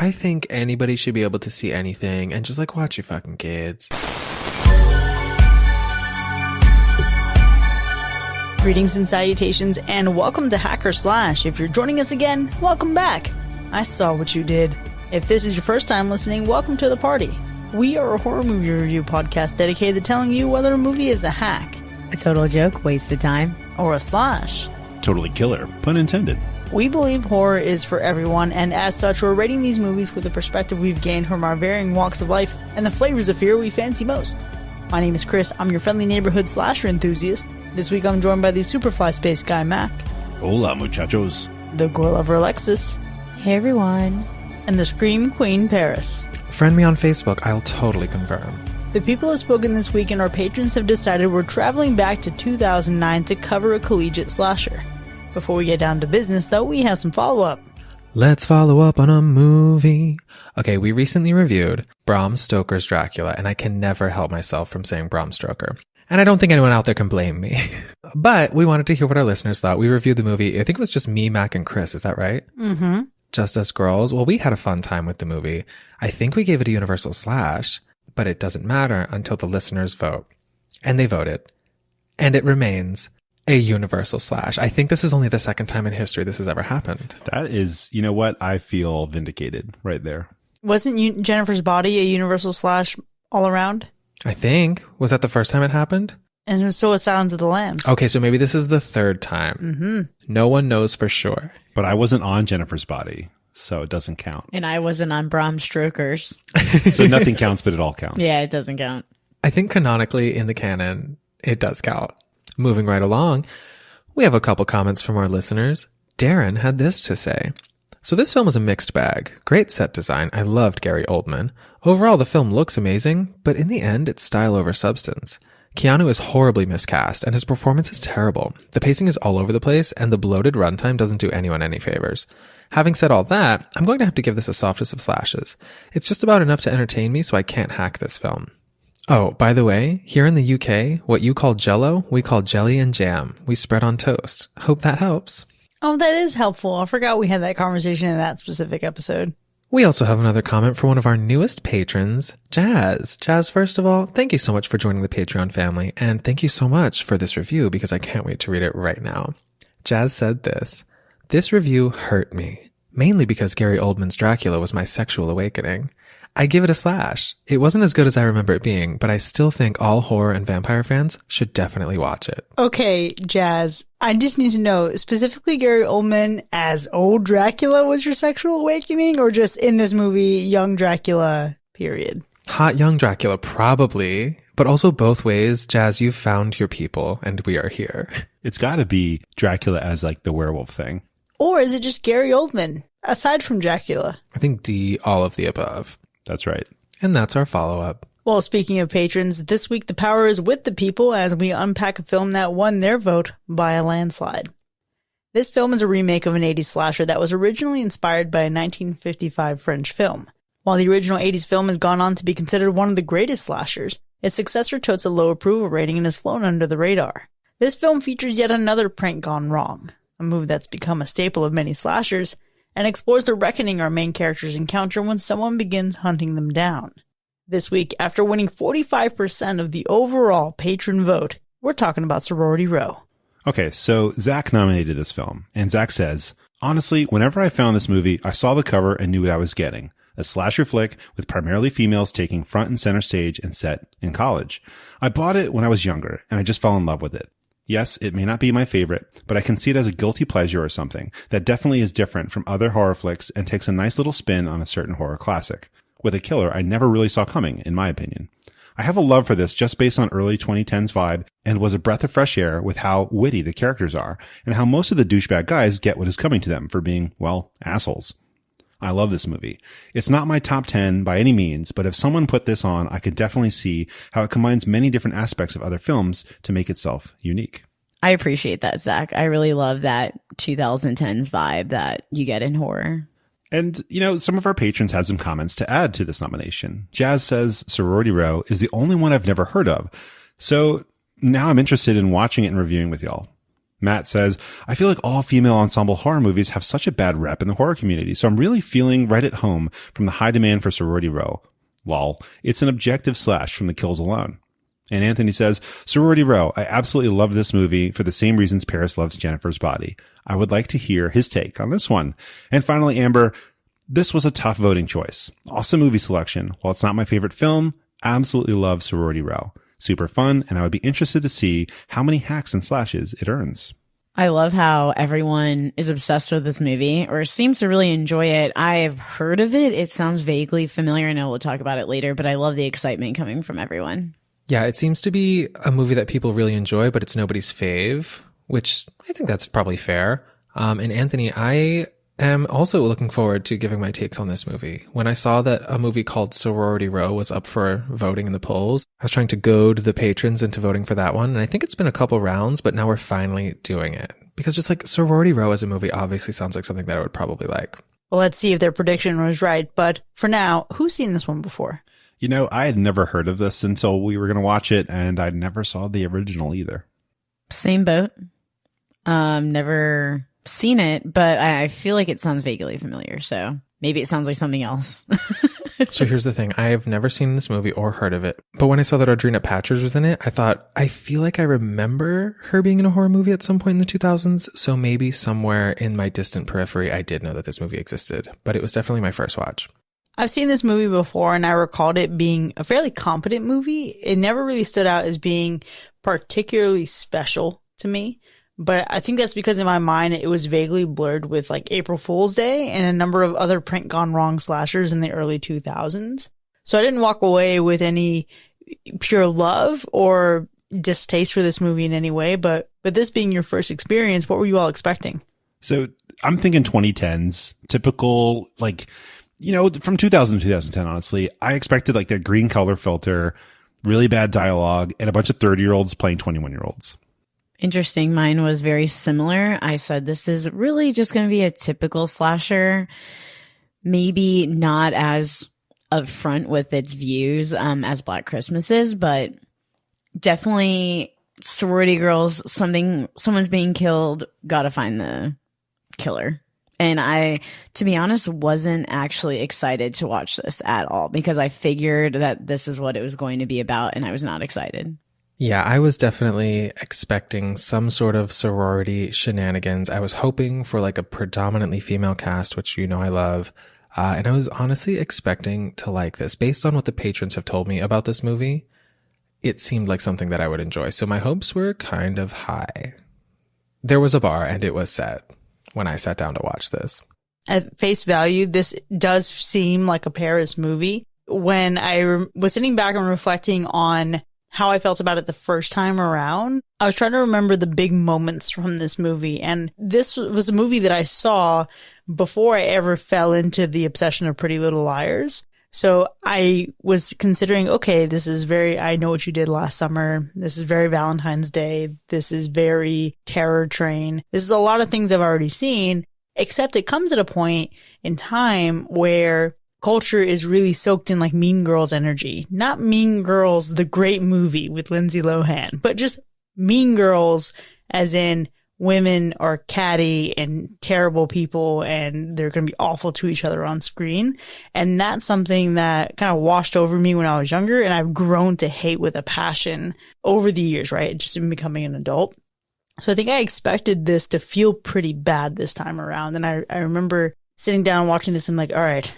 I think anybody should be able to see anything and just like watch your fucking kids. Greetings and salutations, and welcome to Hacker Slash. If you're joining us again, welcome back. I saw what you did. If this is your first time listening, welcome to the party. We are a horror movie review podcast dedicated to telling you whether a movie is a hack, a total joke, waste of time, or a slash. Totally killer, pun intended. We believe horror is for everyone, and as such, we're rating these movies with the perspective we've gained from our varying walks of life and the flavors of fear we fancy most. My name is Chris. I'm your friendly neighborhood slasher enthusiast. This week I'm joined by the Superfly Space Guy, Mac. Hola, muchachos. The Gore Lover, Alexis. Hey, everyone. And the Scream Queen, Paris. Friend me on Facebook. I'll totally confirm. The people have spoken this week, and our patrons have decided we're traveling back to 2009 to cover a collegiate slasher. Before we get down to business, though, we have some follow-up. Let's follow up on a movie. Okay, we recently reviewed Bram Stoker's Dracula, and I can never help myself from saying Bram Stoker. And I don't think anyone out there can blame me. But we wanted to hear what our listeners thought. We reviewed the movie. I think it was just me, Mac, and Chris. Is that right? Mm-hmm. Just us girls. Well, we had a fun time with the movie. I think we gave it a universal slash, but it doesn't matter until the listeners vote. And they voted. And it remains a universal slash. I think this is only the second time in history this has ever happened. That is, you know what? I feel vindicated right there. Wasn't Jennifer's Body a universal slash all around? I think. Was that the first time it happened? And so was Silence of the Lambs. Okay, so maybe this is the third time. Mm-hmm. No one knows for sure. But I wasn't on Jennifer's Body, so it doesn't count. And I wasn't on Bram Stoker's. So nothing counts, but it all counts. Yeah, it doesn't count. I think canonically in the canon, it does count. Moving right along, we have a couple comments from our listeners. Darren had this to say. So this film was a mixed bag. Great set design. I loved Gary Oldman. Overall, the film looks amazing, but in the end, it's style over substance. Keanu is horribly miscast, and his performance is terrible. The pacing is all over the place, and the bloated runtime doesn't do anyone any favors. Having said all that, I'm going to have to give this a softest of slashes. It's just about enough to entertain me, so I can't hack this film. Oh, by the way, here in the UK, what you call Jell-O, we call jelly and jam. We spread on toast. Hope that helps. Oh, that is helpful. I forgot we had that conversation in that specific episode. We also have another comment for one of our newest patrons, Jazz. Jazz, first of all, thank you so much for joining the Patreon family, and thank you so much for this review because I can't wait to read it right now. Jazz said this. This review hurt me, mainly because Gary Oldman's Dracula was my sexual awakening. I give it a slash. It wasn't as good as I remember it being, but I still think all horror and vampire fans should definitely watch it. Okay, Jazz, I just need to know, specifically Gary Oldman as old Dracula was your sexual awakening, or just in this movie, young Dracula, period? Hot young Dracula, probably, but also both ways. Jazz, you've found your people, and we are here. It's gotta be Dracula as like the werewolf thing. Or is it just Gary Oldman, aside from Dracula? I think D, all of the above. That's right. And that's our follow-up. Well, speaking of patrons, this week the power is with the people as we unpack a film that won their vote by a landslide. This film is a remake of an 80s slasher that was originally inspired by a 1955 French film. While the original 80s film has gone on to be considered one of the greatest slashers, its successor totes a low approval rating and has flown under the radar. This film features yet another prank gone wrong, a move that's become a staple of many slashers, and explores the reckoning our main characters encounter when someone begins hunting them down. This week, after winning 45% of the overall patron vote, we're talking about Sorority Row. Okay, so Zach nominated this film, and Zach says, honestly, whenever I found this movie, I saw the cover and knew what I was getting. A slasher flick with primarily females taking front and center stage and set in college. I bought it when I was younger, and I just fell in love with it. Yes, it may not be my favorite, but I can see it as a guilty pleasure or something that definitely is different from other horror flicks and takes a nice little spin on a certain horror classic, with a killer I never really saw coming, in my opinion. I have a love for this just based on early 2010s vibe and was a breath of fresh air with how witty the characters are and how most of the douchebag guys get what is coming to them for being, well, assholes. I love this movie. It's not my top 10 by any means, but if someone put this on, I could definitely see how it combines many different aspects of other films to make itself unique. I appreciate that, Zach. I really love that 2010s vibe that you get in horror. And, you know, some of our patrons had some comments to add to this nomination. Jazz says Sorority Row is the only one I've never heard of. So now I'm interested in watching it and reviewing with y'all. Matt says, I feel like all female ensemble horror movies have such a bad rep in the horror community, so I'm really feeling right at home from the high demand for Sorority Row. Lol. It's an objective slash from the kills alone. And Anthony says, Sorority Row, I absolutely love this movie for the same reasons Paris loves Jennifer's body. I would like to hear his take on this one. And finally, Amber, this was a tough voting choice. Awesome movie selection. While it's not my favorite film, absolutely love Sorority Row. Super fun, and I would be interested to see how many hacks and slashes it earns. I love how everyone is obsessed with this movie or seems to really enjoy it. I've heard of it. It sounds vaguely familiar. I know we'll talk about it later, but I love the excitement coming from everyone. Yeah, it seems to be a movie that people really enjoy, but it's nobody's fave, which I think that's probably fair. And Anthony, I am also looking forward to giving my takes on this movie. When I saw that a movie called Sorority Row was up for voting in the polls, I was trying to goad the patrons into voting for that one. And I think it's been a couple rounds, but now we're finally doing it. Because just like Sorority Row as a movie obviously sounds like something that I would probably like. Well, let's see if their prediction was right. But for now, who's seen this one before? You know, I had never heard of this until we were going to watch it, and I never saw the original either. Same boat. Never seen it, but I feel like it sounds vaguely familiar, so maybe it sounds like something else. So here's the thing. I have never seen this movie or heard of it. But when I saw that Audrina Patridge was in it, I thought, I feel like I remember her being in a horror movie at some point in the 2000s. So maybe somewhere in my distant periphery, I did know that this movie existed. But it was definitely my first watch. I've seen this movie before, and I recalled it being a fairly competent movie. It never really stood out as being particularly special to me. But I think that's because in my mind, it was vaguely blurred with like April Fool's Day and a number of other print gone wrong slashers in the early 2000s. So I didn't walk away with any pure love or distaste for this movie in any way. But this being your first experience, what were you all expecting? So I'm thinking 2010s, typical, like, you know, from 2000 to 2010, honestly, I expected like that green color filter, really bad dialogue, and a bunch of 30-year-olds playing 21-year-olds. Interesting. Mine was very similar. I said, this is really just going to be a typical slasher, maybe not as upfront with its views as Black Christmas is, but definitely sorority girls, someone's being killed, gotta find the killer. And I, to be honest, wasn't actually excited to watch this at all because I figured that this is what it was going to be about, and I was not excited. Yeah, I was definitely expecting some sort of sorority shenanigans. I was hoping for like a predominantly female cast, which you know I love. And I was honestly expecting to like this. Based on what the patrons have told me about this movie, it seemed like something that I would enjoy. So my hopes were kind of high. There was a bar and it was set when I sat down to watch this. At face value, this does seem like a Paris movie. When I was sitting back and reflecting on how I felt about it the first time around, I was trying to remember the big moments from this movie. And this was a movie that I saw before I ever fell into the obsession of Pretty Little Liars. So I was considering, okay, this is very, I Know What You Did Last Summer. This is very Valentine's Day. This is very Terror Train. This is a lot of things I've already seen, except it comes at a point in time where culture is really soaked in like Mean Girls energy. Not Mean Girls, the great movie with Lindsay Lohan, but just Mean Girls as in women are catty and terrible people and they're going to be awful to each other on screen. And that's something that kind of washed over me when I was younger, and I've grown to hate with a passion over the years, right? Just in becoming an adult. So I think I expected this to feel pretty bad this time around. And I remember sitting down and watching this and I'm like, all right,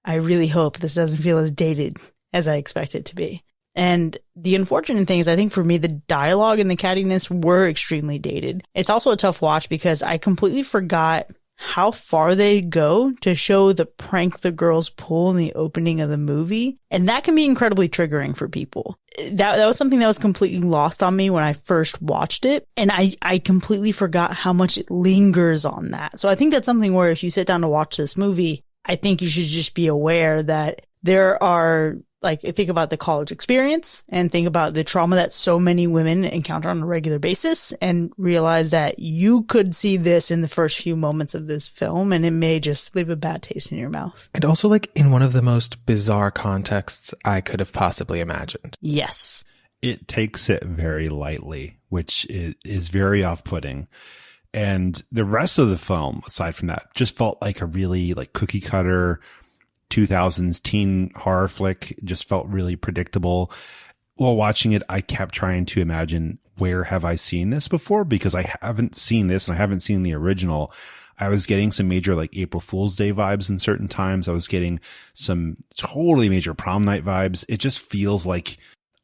I really hope this doesn't feel as dated as I expect it to be. And the unfortunate thing is, I think for me, the dialogue and the cattiness were extremely dated. It's also a tough watch because I completely forgot how far they go to show the prank the girls pull in the opening of the movie. And that can be incredibly triggering for people. That was something that was completely lost on me when I first watched it. And I completely forgot how much it lingers on that. So I think that's something where if you sit down to watch this movie, I think you should just be aware that there are, like, think about the college experience and think about the trauma that so many women encounter on a regular basis and realize that you could see this in the first few moments of this film and it may just leave a bad taste in your mouth. And also like in one of the most bizarre contexts I could have possibly imagined. Yes. it takes it very lightly, which is very off-putting. And the rest of the film, aside from that, just felt like a really like cookie cutter 2000s teen horror flick. Just felt really predictable. While watching it, I kept trying to imagine, where have I seen this before? Because I haven't seen this and I haven't seen the original. I was getting some major like April Fool's Day vibes in certain times. I was getting some totally major prom night vibes. It just feels like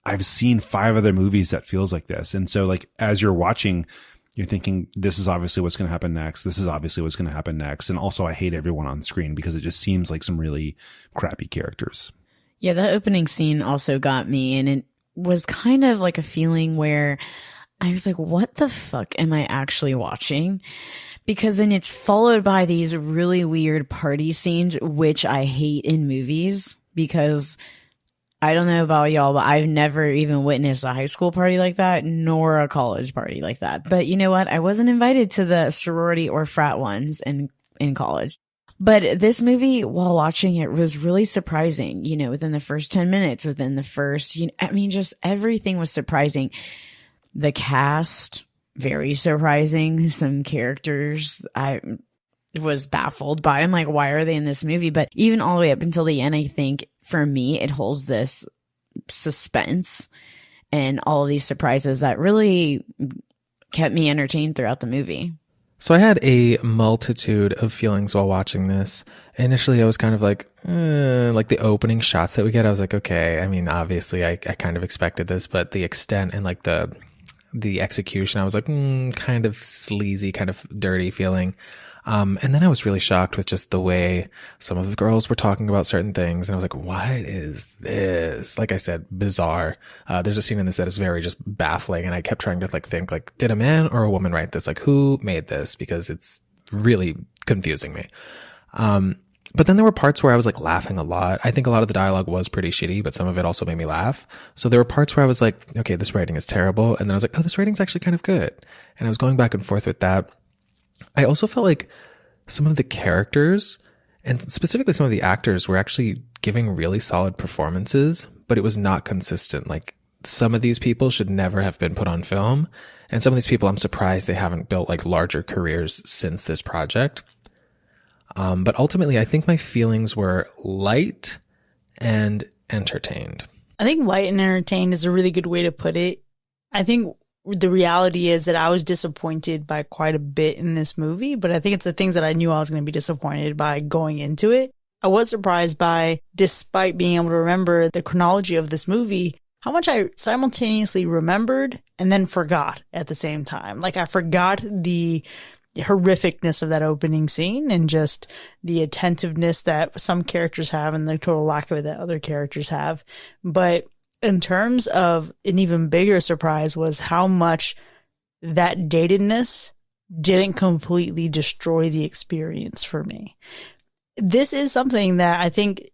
I've seen 5 other movies that feels like this. And so like, as you're watching, you're thinking, this is obviously what's going to happen next. This is obviously what's going to happen next. And also I hate everyone on screen because it just seems like some really crappy characters. Yeah, that opening scene also got me, and it was kind of like a feeling where I was like, what the fuck am I actually watching? Because then it's followed by these really weird party scenes, which I hate in movies, because I don't know about y'all, but I've never even witnessed a high school party like that, nor a college party like that. But you know what? I wasn't invited to the sorority or frat ones in college. But this movie, while watching it, was really surprising, you know, within the first 10 minutes, within the first, just everything was surprising. The cast, very surprising. Some characters I was baffled by. I'm like, why are they in this movie? But even all the way up until the end, I think for me, it holds this suspense and all of these surprises that really kept me entertained throughout the movie. So I had a multitude of feelings while watching this. Initially, I was kind of like the opening shots that we get, I was like, okay, I mean, obviously I kind of expected this, but the extent and like the execution, I was like, kind of sleazy, kind of dirty feeling. And then I was really shocked with just the way some of the girls were talking about certain things. And I was like, what is this? Like I said, bizarre. There's a scene in this that is very just baffling. And I kept trying to think did a man or a woman write this? Like, who made this? Because it's really confusing me. But then there were parts where I was like laughing a lot. I think a lot of the dialogue was pretty shitty, but some of it also made me laugh. So there were parts where I was like, okay, this writing is terrible. And then I was like, oh, this writing's actually kind of good. And I was going back and forth with that. I also felt like some of the characters and specifically some of the actors were actually giving really solid performances, but it was not consistent. Like, some of these people should never have been put on film. And some of these people, I'm surprised they haven't built like larger careers since this project. But ultimately, I think my feelings were light and entertained. I think light and entertained is a really good way to put it. I think the reality is that I was disappointed by quite a bit in this movie, but I think it's the things that I knew I was going to be disappointed by going into it. I was surprised by, despite being able to remember the chronology of this movie, how much I simultaneously remembered and then forgot at the same time. Like, I forgot the horrificness of that opening scene and just the attentiveness that some characters have and the total lack of it that other characters have. But in terms of an even bigger surprise was how much that datedness didn't completely destroy the experience for me. This is something that I think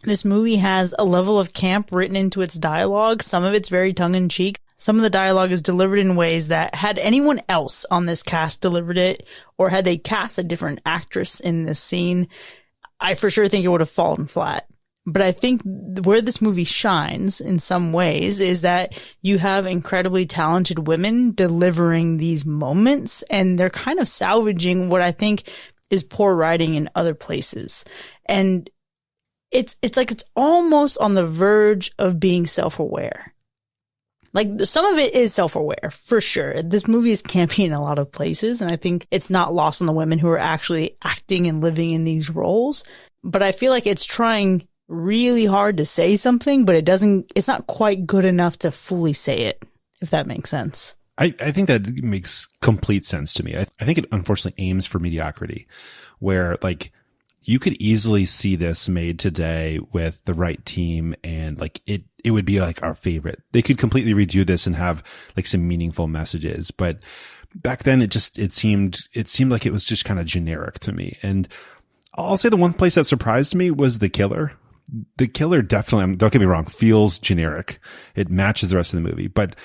this movie has a level of camp written into its dialogue. Some of it's very tongue-in-cheek. Some of the dialogue is delivered in ways that, had anyone else on this cast delivered it, or had they cast a different actress in this scene, I for sure think it would have fallen flat. But I think where this movie shines in some ways is that you have incredibly talented women delivering these moments, and they're kind of salvaging what I think is poor writing in other places. And it's like it's almost on the verge of being self-aware. Like, some of it is self-aware, for sure. This movie is campy in a lot of places, and I think it's not lost on the women who are actually acting and living in these roles. But I feel like it's trying really hard to say something, but it's not quite good enough to fully say it, if that makes sense. I think that makes complete sense to me. I think it unfortunately aims for mediocrity, where like you could easily see this made today with the right team, and like it would be like our favorite. They could completely redo this and have like some meaningful messages. But back then it seemed like it was just kind of generic to me. And I'll say the one place that surprised me was the killer. The killer definitely, don't get me wrong, feels generic. It matches the rest of the movie, but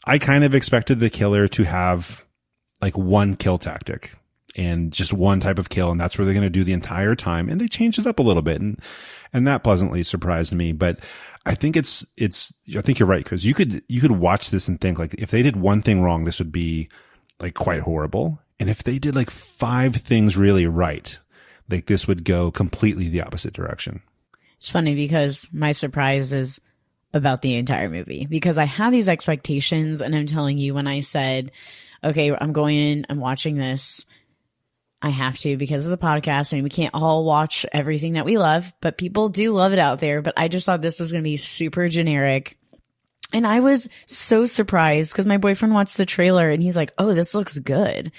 I kind of expected the killer to have like one kill tactic and just one type of kill, and that's where they're going to do the entire time. And they changed it up a little bit, and that pleasantly surprised me. But I think I think you're right, because you could watch this and think like, if they did one thing wrong, this would be like quite horrible. And if they did like 5 things really right, like this would go completely the opposite direction. It's funny because my surprise is about the entire movie, because I had these expectations, and I'm telling you, when I said, okay, I'm going in, I'm watching this, I have to because of the podcast, and we can't all watch everything that we love, but people do love it out there. But I just thought this was going to be super generic. And I was so surprised because my boyfriend watched the trailer and he's like, oh, this looks good.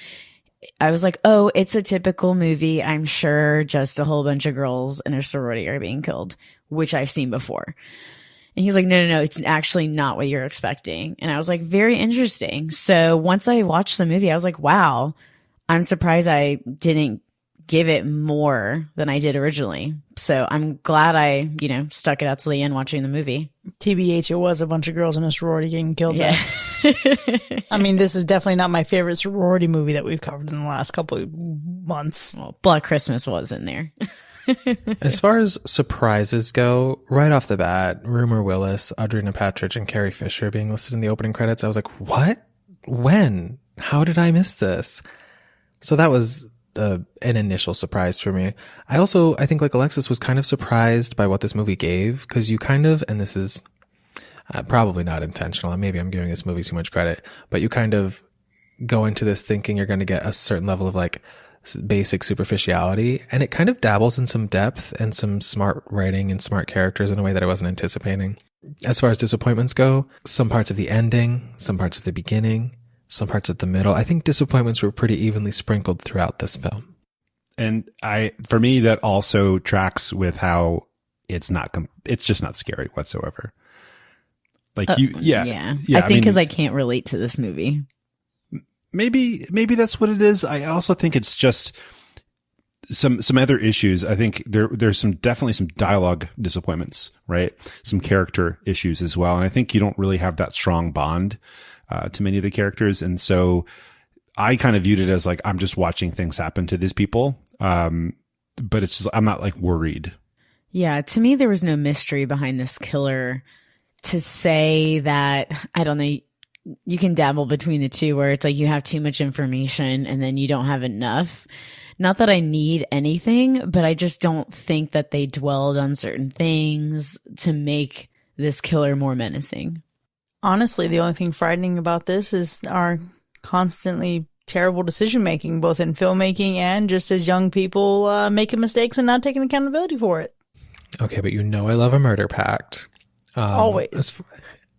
I was like, oh, it's a typical movie. I'm sure just a whole bunch of girls in a sorority are being killed, which I've seen before. And he's like, no, it's actually not what you're expecting. And I was like, very interesting. So once I watched the movie, I was like, wow, I'm surprised I didn't give it more than I did originally. So I'm glad I, stuck it out to the end watching the movie. TBH, it was a bunch of girls in a sorority getting killed. Yeah. I mean, this is definitely not my favorite sorority movie that we've covered in the last couple of months. Well, Black Christmas was in there. As far as surprises go, right off the bat, Rumor Willis, Audrina Patridge, and Carrie Fisher being listed in the opening credits, I was like, what? When? How did I miss this? So that was an initial surprise for me. I think like Alexis was kind of surprised by what this movie gave, because you kind of, and this is probably not intentional, and maybe I'm giving this movie too much credit, but you kind of go into this thinking you're going to get a certain level of like basic superficiality, and it kind of dabbles in some depth and some smart writing and smart characters in a way that I wasn't anticipating. As far as disappointments go, some parts of the ending, some parts of the beginning, some parts of the middle, I think disappointments were pretty evenly sprinkled throughout this film. And for me, that also tracks with how it's just not scary whatsoever. Like I think because I can't relate to this movie. Maybe that's what it is. I also think it's just some other issues. I think there's definitely some dialogue disappointments, right? Some character issues as well. And I think you don't really have that strong bond to many of the characters. And so I kind of viewed it as like, I'm just watching things happen to these people. But it's just, I'm not like worried. Yeah. To me, there was no mystery behind this killer to say that, I don't know, you can dabble between the two where it's like you have too much information and then you don't have enough. Not that I need anything, but I just don't think that they dwelled on certain things to make this killer more menacing. Honestly, the only thing frightening about this is our constantly terrible decision making, both in filmmaking and just as young people making mistakes and not taking accountability for it. Okay, but I love a murder pact. Always.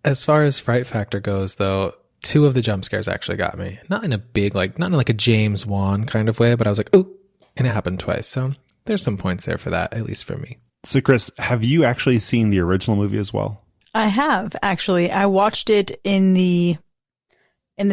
As far as fright factor goes, though, 2 of the jump scares actually got me. Not in a James Wan kind of way, but I was like, oh, and it happened twice. So there's some points there for that, at least for me. So Chris, have you actually seen the original movie as well? I have, actually. I watched it in the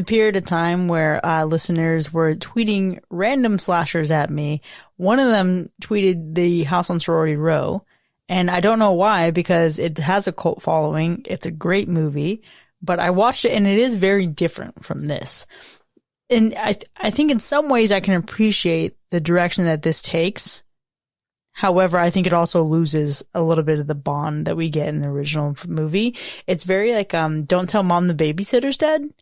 period of time where listeners were tweeting random slashers at me. One of them tweeted the House on Sorority Row. And I don't know why, because it has a cult following. It's a great movie, but I watched it and it is very different from this. And I think in some ways I can appreciate the direction that this takes. However, I think it also loses a little bit of the bond that we get in the original movie. It's very like, don't tell mom the babysitter's dead.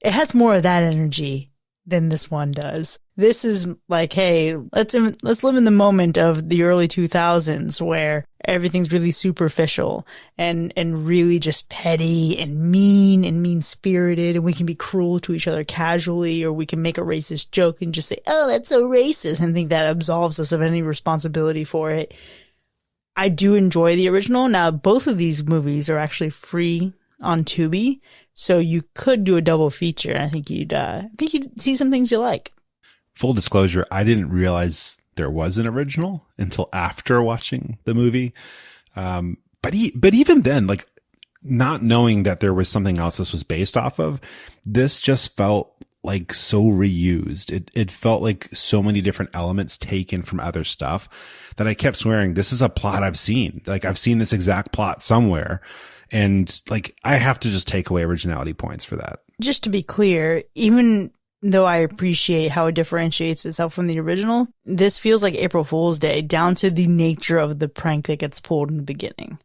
It has more of that energy than this one does. This is like, hey, let's live in the moment of the early 2000s where everything's really superficial and really just petty and mean-spirited, and we can be cruel to each other casually, or we can make a racist joke and just say, oh, that's so racist, and think that absolves us of any responsibility for it. I do enjoy the original. Now, both of these movies are actually free on Tubi, so you could do a double feature. I think you'd see some things you like. Full disclosure, I didn't realize there was an original until after watching the movie. But even then, like, not knowing that there was something else this was based off of, this just felt like so reused. It felt like so many different elements taken from other stuff that I kept swearing, this is a plot I've seen. Like, I've seen this exact plot somewhere. And like, I have to just take away originality points for that. Just to be clear, even though I appreciate how it differentiates itself from the original, this feels like April Fool's Day, down to the nature of the prank that gets pulled in the beginning.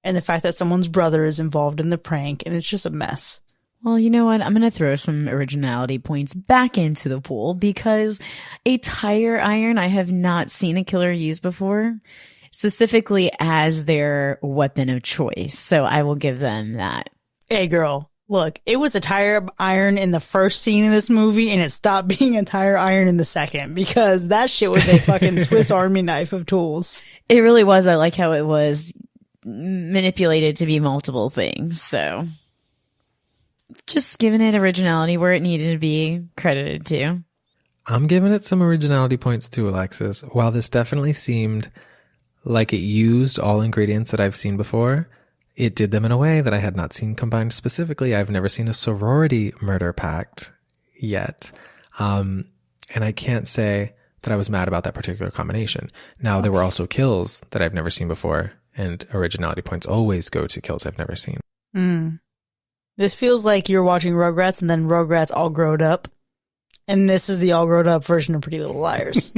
and the fact that someone's brother is involved in the prank, and it's just a mess. Well, you know what? I'm going to throw some originality points back into the pool because a tire iron I have not seen a killer use before, specifically as their weapon of choice. So I will give them that. Hey, girl, look, it was a tire iron in the first scene of this movie, and it stopped being a tire iron in the second because that shit was a fucking Swiss Army knife of tools. It really was. I like how it was manipulated to be multiple things. So just giving it originality where it needed to be credited to. I'm giving it some originality points too, Alexis. While this definitely seemed like it used all ingredients that I've seen before, it did them in a way that I had not seen combined specifically. I've never seen a sorority murder pact yet. And I can't say that I was mad about that particular combination. Now, there were also kills that I've never seen before, and originality points always go to kills I've never seen. This feels like you're watching Rugrats and then Rugrats all growed up. And this is the all grown up version of Pretty Little Liars.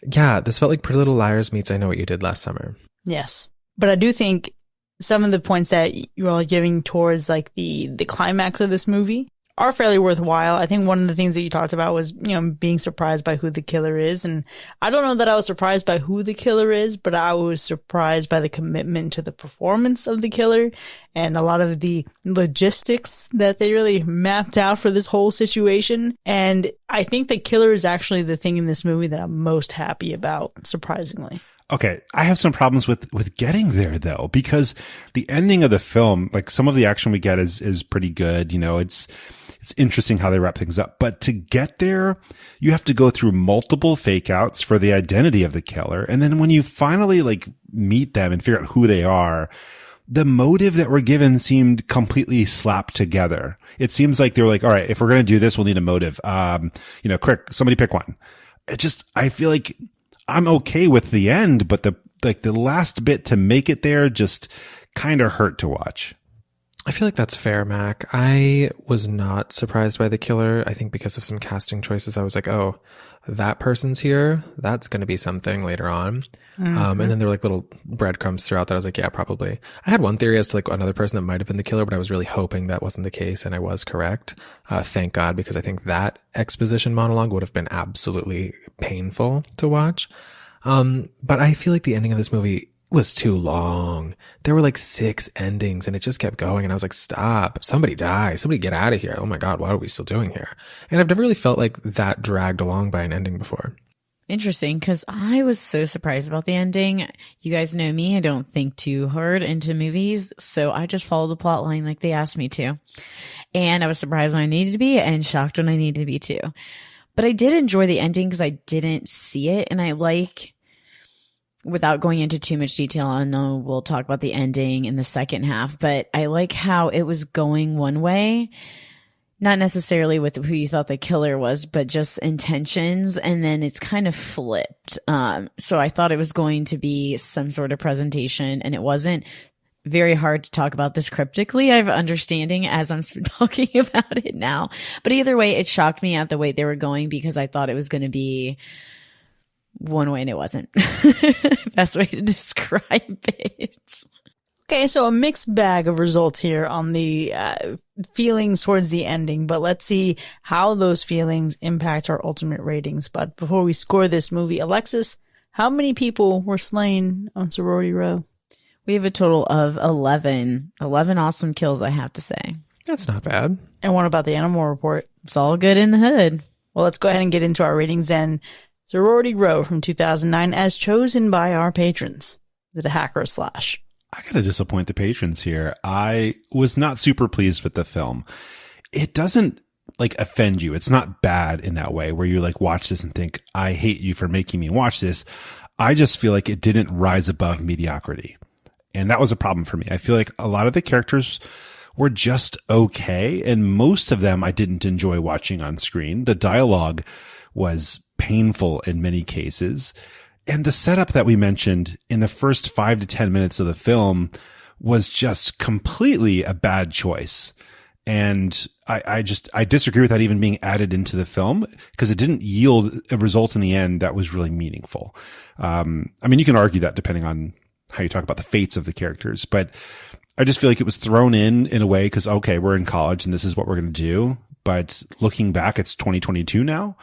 Yeah, this felt like Pretty Little Liars meets I Know What You Did Last Summer. Yes. But I do think some of the points that you are giving towards like the climax of this movie are fairly worthwhile. I think one of the things that you talked about was, being surprised by who the killer is. And I don't know that I was surprised by who the killer is, but I was surprised by the commitment to the performance of the killer and a lot of the logistics that they really mapped out for this whole situation. And I think the killer is actually the thing in this movie that I'm most happy about, surprisingly. Okay, I have some problems with getting there though, because the ending of the film, like some of the action we get is pretty good. It's interesting how they wrap things up, but to get there, you have to go through multiple fake outs for the identity of the killer. And then when you finally like meet them and figure out who they are, the motive that we're given seemed completely slapped together. It seems like they're like, all right, if we're going to do this, we'll need a motive. Quick, somebody pick one. I feel like I'm okay with the end, but the last bit to make it there just kind of hurt to watch. I feel like that's fair, Mac. I was not surprised by the killer. I think because of some casting choices, I was like, oh, that person's here. That's going to be something later on. And then there were like little breadcrumbs throughout that I was like, yeah, probably. I had one theory as to like another person that might have been the killer, but I was really hoping that wasn't the case, and I was correct. Thank God, because I think that exposition monologue would have been absolutely painful to watch. But I feel like the ending of this movie was too long. There were like 6 endings and it just kept going. And I was like, stop, somebody die, somebody get out of here. Oh my God, what are we still doing here? And I've never really felt like that dragged along by an ending before. Interesting, because I was so surprised about the ending. You guys know me, I don't think too hard into movies, so I just followed the plot line like they asked me to. And I was surprised when I needed to be and shocked when I needed to be too. But I did enjoy the ending because I didn't see it, and I like, without going into too much detail, I know we'll talk about the ending in the second half, but I like how it was going one way, not necessarily with who you thought the killer was, but just intentions, and then it's kind of flipped. So I thought it was going to be some sort of presentation, and it wasn't. Very hard to talk about this cryptically. I have understanding as I'm talking about it now. But either way, it shocked me at the way they were going because I thought it was going to be one way and it wasn't. Best way to describe it. Okay, so a mixed bag of results here on the feelings towards the ending, but let's see how those feelings impact our ultimate ratings. But before we score this movie, Alexis, how many people were slain on Sorority Row? We have a total of 11. 11 awesome kills, I have to say. That's not bad. And what about the animal report? It's all good in the hood. Well, let's go ahead and get into our ratings then. Sorority Row from 2009 as chosen by our patrons. Is it a hack or a slash? I gotta disappoint the patrons here. I was not super pleased with the film. It doesn't like offend you. It's not bad in that way where you like watch this and think, I hate you for making me watch this. I just feel like it didn't rise above mediocrity. And that was a problem for me. I feel like a lot of the characters were just okay. And most of them I didn't enjoy watching on screen. The dialogue was painful in many cases. And the setup that we mentioned in the first 5 to 10 minutes of the film was just completely a bad choice. And I disagree with that even being added into the film because it didn't yield a result in the end that was really meaningful. I mean, you can argue that depending on how you talk about the fates of the characters. But I just feel like it was thrown in a way because, okay, we're in college and this is what we're going to do. But looking back, it's 2022 now,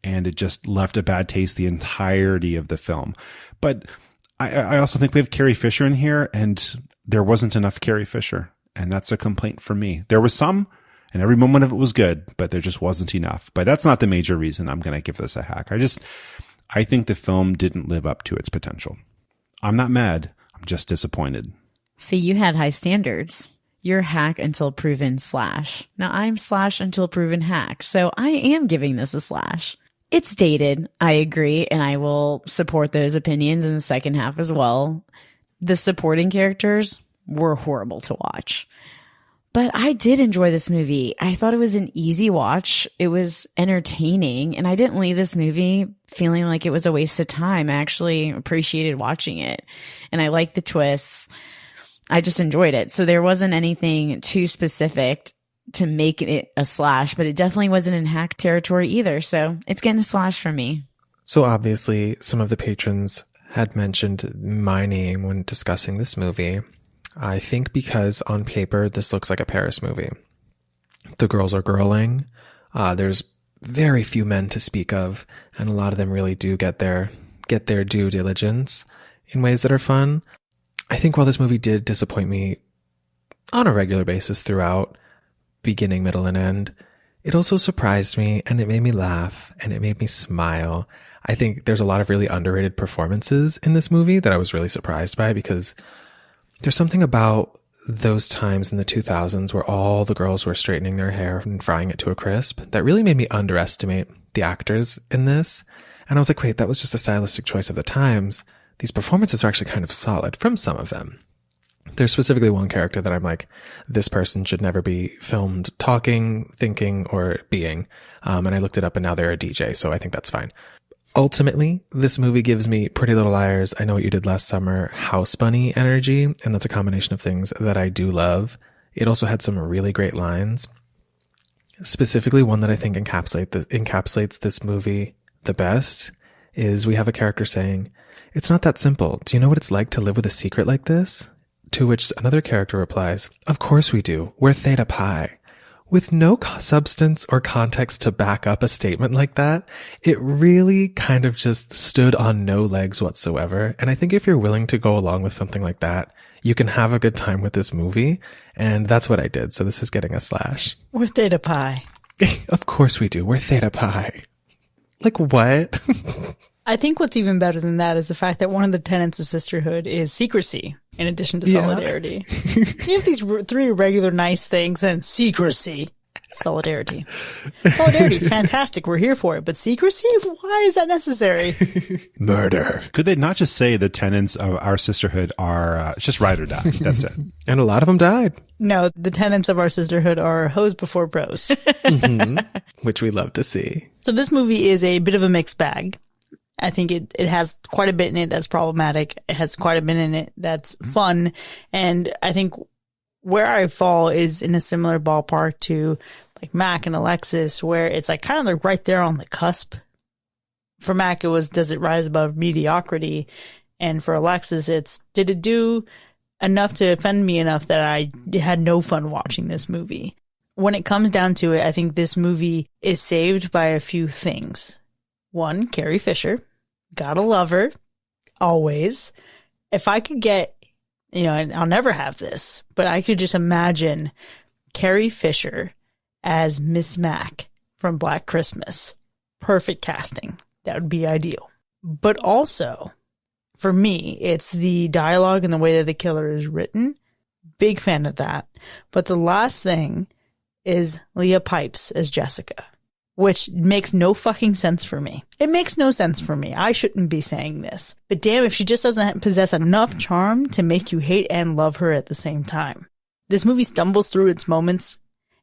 and it just left a bad taste the entirety of the film. But I also think we have Carrie Fisher in here, and there wasn't enough Carrie Fisher. And that's a complaint for me. There was some, and every moment of it was good, but there just wasn't enough. But that's not the major reason I'm going to give this a hack. I think the film didn't live up to its potential. I'm not mad. I'm just disappointed. See, you had high standards. You're hack until proven slash. Now I'm slash until proven hack. So I am giving this a slash. It's dated. I agree. And I will support those opinions in the second half as well. The supporting characters were horrible to watch. But I did enjoy this movie. I thought it was an easy watch. It was entertaining. And I didn't leave this movie feeling like it was a waste of time. I actually appreciated watching it. And I liked the twists. I just enjoyed it. So there wasn't anything too specific to make it a slash, but it definitely wasn't in hack territory either. So it's getting a slash for me. So obviously some of the patrons had mentioned my name when discussing this movie. I think because on paper, this looks like a Paris movie. The girls are girling. There's very few men to speak of, and a lot of them really do get their due diligence in ways that are fun. I think while this movie did disappoint me on a regular basis throughout, beginning, middle, and end, it also surprised me, and it made me laugh, and it made me smile. I think there's a lot of really underrated performances in this movie that I was really surprised by, because there's something about those times in the 2000s where all the girls were straightening their hair and frying it to a crisp that really made me underestimate the actors in this. And I was like, wait, that was just a stylistic choice of the times. These performances are actually kind of solid from some of them. There's specifically one character that I'm like, this person should never be filmed talking, thinking, or being. And I looked it up and now they're a DJ, so I think that's fine. Ultimately, this movie gives me Pretty Little Liars, I Know What You Did Last Summer, House Bunny energy, and that's a combination of things that I do love. It also had some really great lines. Specifically, one that I think encapsulates this movie the best is we have a character saying, "It's not that simple. Do you know what it's like to live with a secret like this?" To which another character replies, "Of course we do. We're Theta Pi." With no substance or context to back up a statement like that, it really kind of just stood on no legs whatsoever. And I think if you're willing to go along with something like that, you can have a good time with this movie. And that's what I did. So this is getting a slash. We're Theta Pi. Of course we do. We're Theta Pi. Like what? I think what's even better than that is the fact that one of the tenets of sisterhood is secrecy, in addition to solidarity. You have these three regular nice things and secrecy. Solidarity. Solidarity, fantastic. We're here for it. But secrecy? Why is that necessary? Murder. Could they not just say the tenets of our sisterhood are it's just ride or die? That's it. And a lot of them died. No, the tenets of our sisterhood are hoes before bros. Which we love to see. So this movie is a bit of a mixed bag. I think it has quite a bit in it that's problematic. It has quite a bit in it that's fun. And I think where I fall is in a similar ballpark to like Mac and Alexis, where it's like kind of like right there on the cusp. For Mac, it was, does it rise above mediocrity? And for Alexis, it's, did it do enough to offend me enough that I had no fun watching this movie? When it comes down to it, I think this movie is saved by a few things. One, Carrie Fisher. Gotta love her. Always. If I could get, and I'll never have this, but I could just imagine Carrie Fisher as Miss Mac from Black Christmas. Perfect casting. That would be ideal. But also, for me, it's the dialogue and the way that the killer is written. Big fan of that. But the last thing is Leah Pipes as Jessica, which makes no fucking sense for me. It makes no sense for me. I shouldn't be saying this. But damn, if she just doesn't possess enough charm to make you hate and love her at the same time. This movie stumbles through its moments.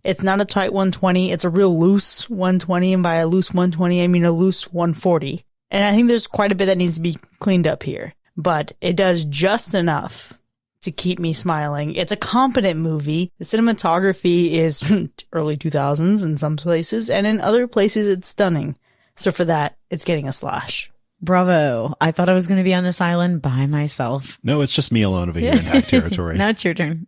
It's not a tight 120. It's a real loose 120. And by a loose 120, I mean a loose 140. And I think there's quite a bit that needs to be cleaned up here. But it does just enough to keep me smiling. It's a competent movie. The cinematography is early 2000s in some places, and in other places it's stunning. So for that, it's getting a slash. Bravo. I thought I was going to be on this island by myself. No, it's just me alone over here in hack territory. Now it's your turn.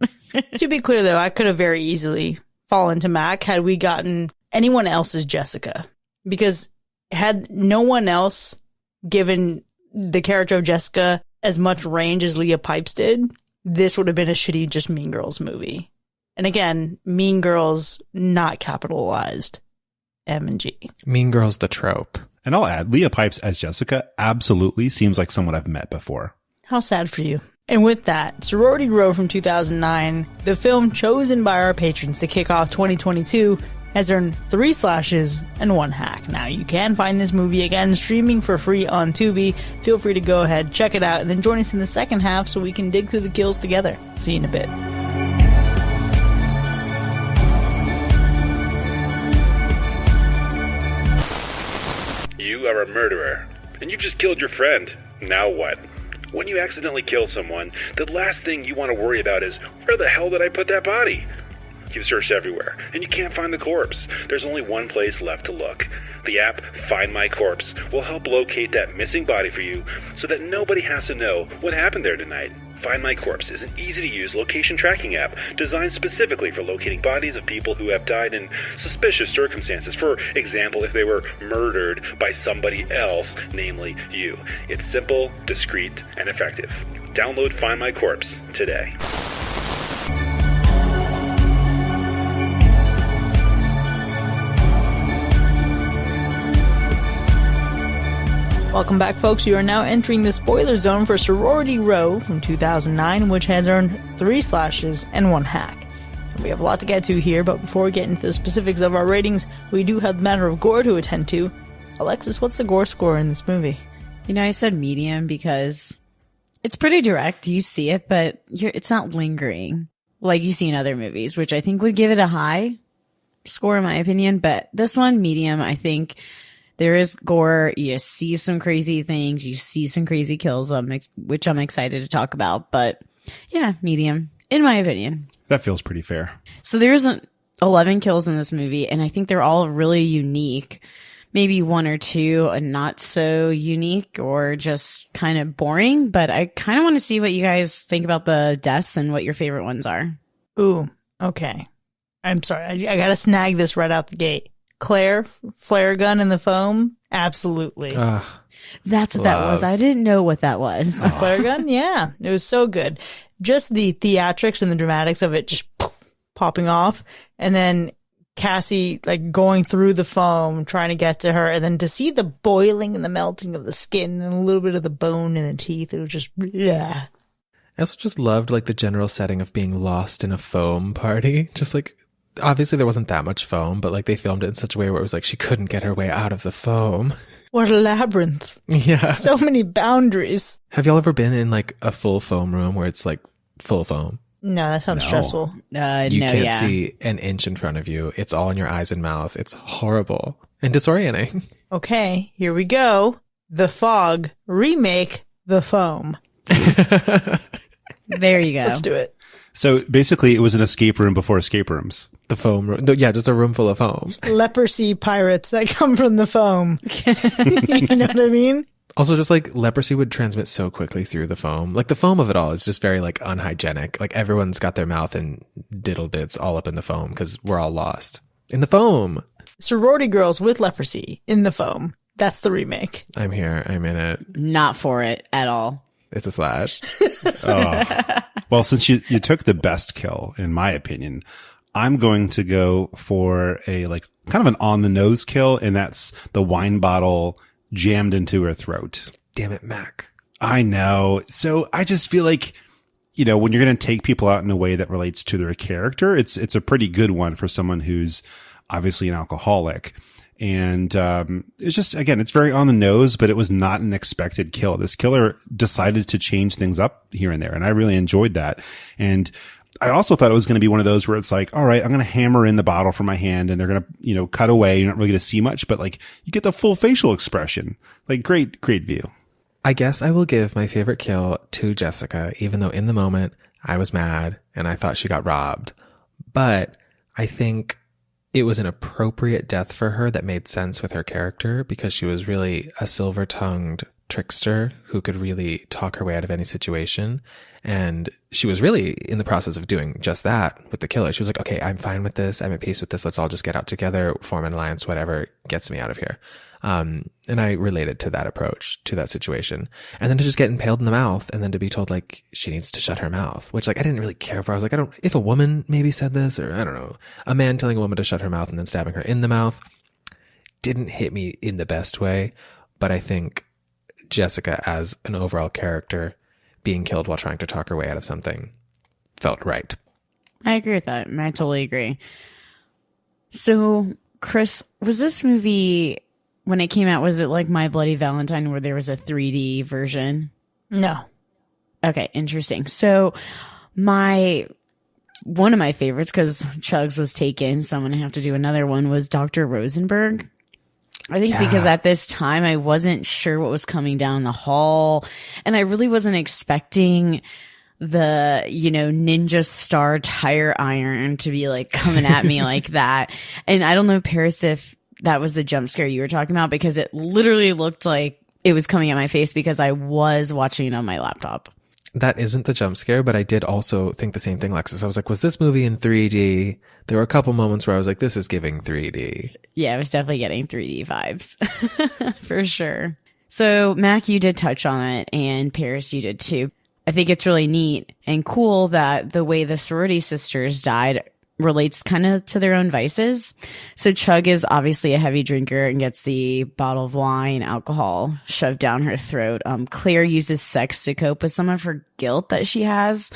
To be clear, though, I could have very easily fallen to Mac had we gotten anyone else's Jessica. Because had no one else given the character of Jessica as much range as Leah Pipes did, this would have been a shitty just Mean Girls movie. And again, Mean Girls not capitalized. M&G. Mean Girls, the trope. And I'll add, Leah Pipes as Jessica absolutely seems like someone I've met before. How sad for you. And with that, Sorority Row from 2009, the film chosen by our patrons to kick off 2022, has earned 3 slashes and 1 hack. Now, you can find this movie again streaming for free on Tubi. Feel free to go ahead, check it out, and then join us in the second half so we can dig through the kills together. See you in a bit. You are a murderer, and you've just killed your friend. Now what? When you accidentally kill someone, the last thing you want to worry about is, where the hell did I put that body? You've searched everywhere, and you can't find the corpse. There's only one place left to look. The app Find My Corpse will help locate that missing body for you so that nobody has to know what happened there tonight. Find My Corpse is an easy-to-use location tracking app designed specifically for locating bodies of people who have died in suspicious circumstances. For example, if they were murdered by somebody else, namely you. It's simple, discreet, and effective. Download Find My Corpse today. Welcome back, folks. You are now entering the spoiler zone for Sorority Row from 2009, which has earned 3 slashes and 1 hack. We have a lot to get to here, but before we get into the specifics of our ratings, we do have the matter of gore to attend to. Alexis, what's the gore score in this movie? You know, I said medium because it's pretty direct. You see it, but it's not lingering like you see in other movies, which I think would give it a high score in my opinion. But this one, medium, I think. There is gore. You see some crazy things. You see some crazy kills, which I'm excited to talk about. But yeah, medium, in my opinion. That feels pretty fair. So there's 11 kills in this movie, and I think they're all really unique. Maybe 1 or 2 are not so unique or just kind of boring. But I kind of want to see what you guys think about the deaths and what your favorite ones are. Ooh, okay. I'm sorry. I gotta snag this right out the gate. Claire, flare gun in the foam? Absolutely. That's what that was. I didn't know what that was. A flare gun? Yeah. It was so good. Just the theatrics and the dramatics of it just popping off. And then Cassie like going through the foam, trying to get to her. And then to see the boiling and the melting of the skin and a little bit of the bone and the teeth. It was just, yeah. I also just loved like the general setting of being lost in a foam party. Just like, obviously there wasn't that much foam, but like they filmed it in such a way where it was like she couldn't get her way out of the foam. What a labyrinth. Yeah. So many boundaries. Have y'all ever been in like a full foam room where it's like full foam? No, that sounds stressful. You can't see an inch in front of you. It's all in your eyes and mouth. It's horrible and disorienting. Okay, here we go. The Fog remake The Foam. There you go. Let's do it. So basically it was an escape room before escape rooms. The foam room. Yeah, just a room full of foam. Leprosy pirates that come from the foam. You know what I mean? Also, just like leprosy would transmit so quickly through the foam. Like the foam of it all is just very like unhygienic. Like everyone's got their mouth and diddle bits all up in the foam because we're all lost in the foam. Sorority girls with leprosy in the foam. That's the remake. I'm here. I'm in it. Not for it at all. It's a slash. Well, since you took the best kill, in my opinion, I'm going to go for a like kind of an on the nose kill, and that's the wine bottle jammed into her throat. Damn it, Mac. I know. So I just feel like, you know, when you're going to take people out in a way that relates to their character, it's a pretty good one for someone who's obviously an alcoholic. And it's just, again, it's very on the nose, but it was not an expected kill. This killer decided to change things up here and there, and I really enjoyed that. And I also thought it was going to be one of those where it's like, all right, I'm going to hammer in the bottle from my hand, and they're going to, you know, cut away. You're not really going to see much, but like you get the full facial expression. Like great view. I guess I will give my favorite kill to Jessica, even though in the moment I was mad and I thought she got robbed. But I think it was an appropriate death for her that made sense with her character because she was really a silver-tongued trickster who could really talk her way out of any situation. And she was really in the process of doing just that with the killer. She was like, okay, I'm fine with this. I'm at peace with this. Let's all just get out together, form an alliance, whatever gets me out of here. And I related to that approach, to that situation. And then to just get impaled in the mouth and then to be told like she needs to shut her mouth, which like I didn't really care for. I was like, if a woman maybe said this, or I don't know, a man telling a woman to shut her mouth and then stabbing her in the mouth didn't hit me in the best way. But I think Jessica as an overall character being killed while trying to talk her way out of something felt right. I agree with that. I totally agree. So, Chris, was this movie, when it came out, was it like My Bloody Valentine where there was a 3D version? No. Okay, interesting. So, one of my favorites, because Chugs was taken, so I'm going to have to do another one, was Dr. Rosenberg. I think because at this time I wasn't sure what was coming down the hall, and I really wasn't expecting the, ninja star tire iron to be like coming at me like that. And I don't know, Paris, if that was the jump scare you were talking about, because it literally looked like it was coming at my face because I was watching it on my laptop. That isn't the jump scare, but I did also think the same thing, Lexus. I was like, was this movie in 3D? There were a couple moments where I was like, this is giving 3D. Yeah, I was definitely getting 3D vibes for sure. So, Mac, you did touch on it, and Paris, you did too. I think it's really neat and cool that the way the sorority sisters died relates kind of to their own vices. So Chug is obviously a heavy drinker and gets the bottle of wine, alcohol shoved down her throat. Claire uses sex to cope with some of her guilt that she has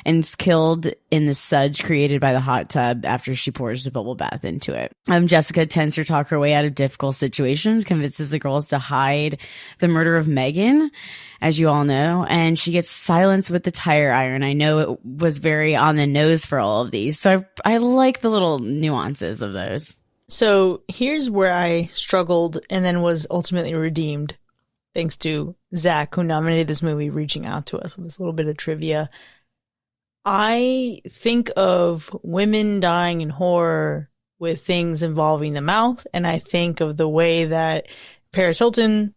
and is killed in the sludge created by the hot tub after she pours the bubble bath into it. Jessica tends to talk her way out of difficult situations, convinces the girls to hide the murder of Megan, as you all know, and she gets silenced with the tire iron. I know it was very on the nose for all of these, so I like the little nuances of those. So here's where I struggled and then was ultimately redeemed, thanks to Zach, who nominated this movie, reaching out to us with this little bit of trivia. I think of women dying in horror with things involving the mouth, and I think of the way that Paris Hilton,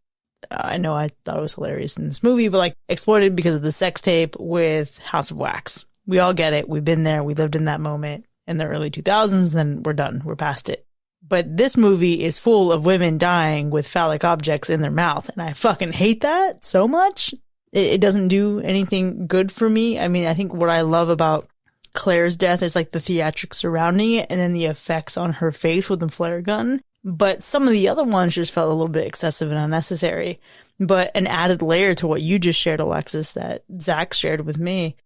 I know I thought it was hilarious in this movie, but like exploited because of the sex tape with House of Wax. We all get it. We've been there. We lived in that moment in the early 2000s, then we're done. We're past it. But this movie is full of women dying with phallic objects in their mouth, and I fucking hate that so much. It doesn't do anything good for me. I mean, I think what I love about Claire's death is like the theatrics surrounding it and then the effects on her face with the flare gun. But some of the other ones just felt a little bit excessive and unnecessary. But an added layer to what you just shared, Alexis, that Zach shared with me,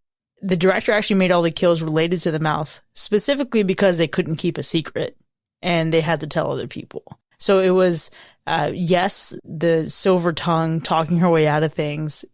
the director actually made all the kills related to the mouth, specifically because they couldn't keep a secret and they had to tell other people. So it was, yes, the silver tongue talking her way out of things,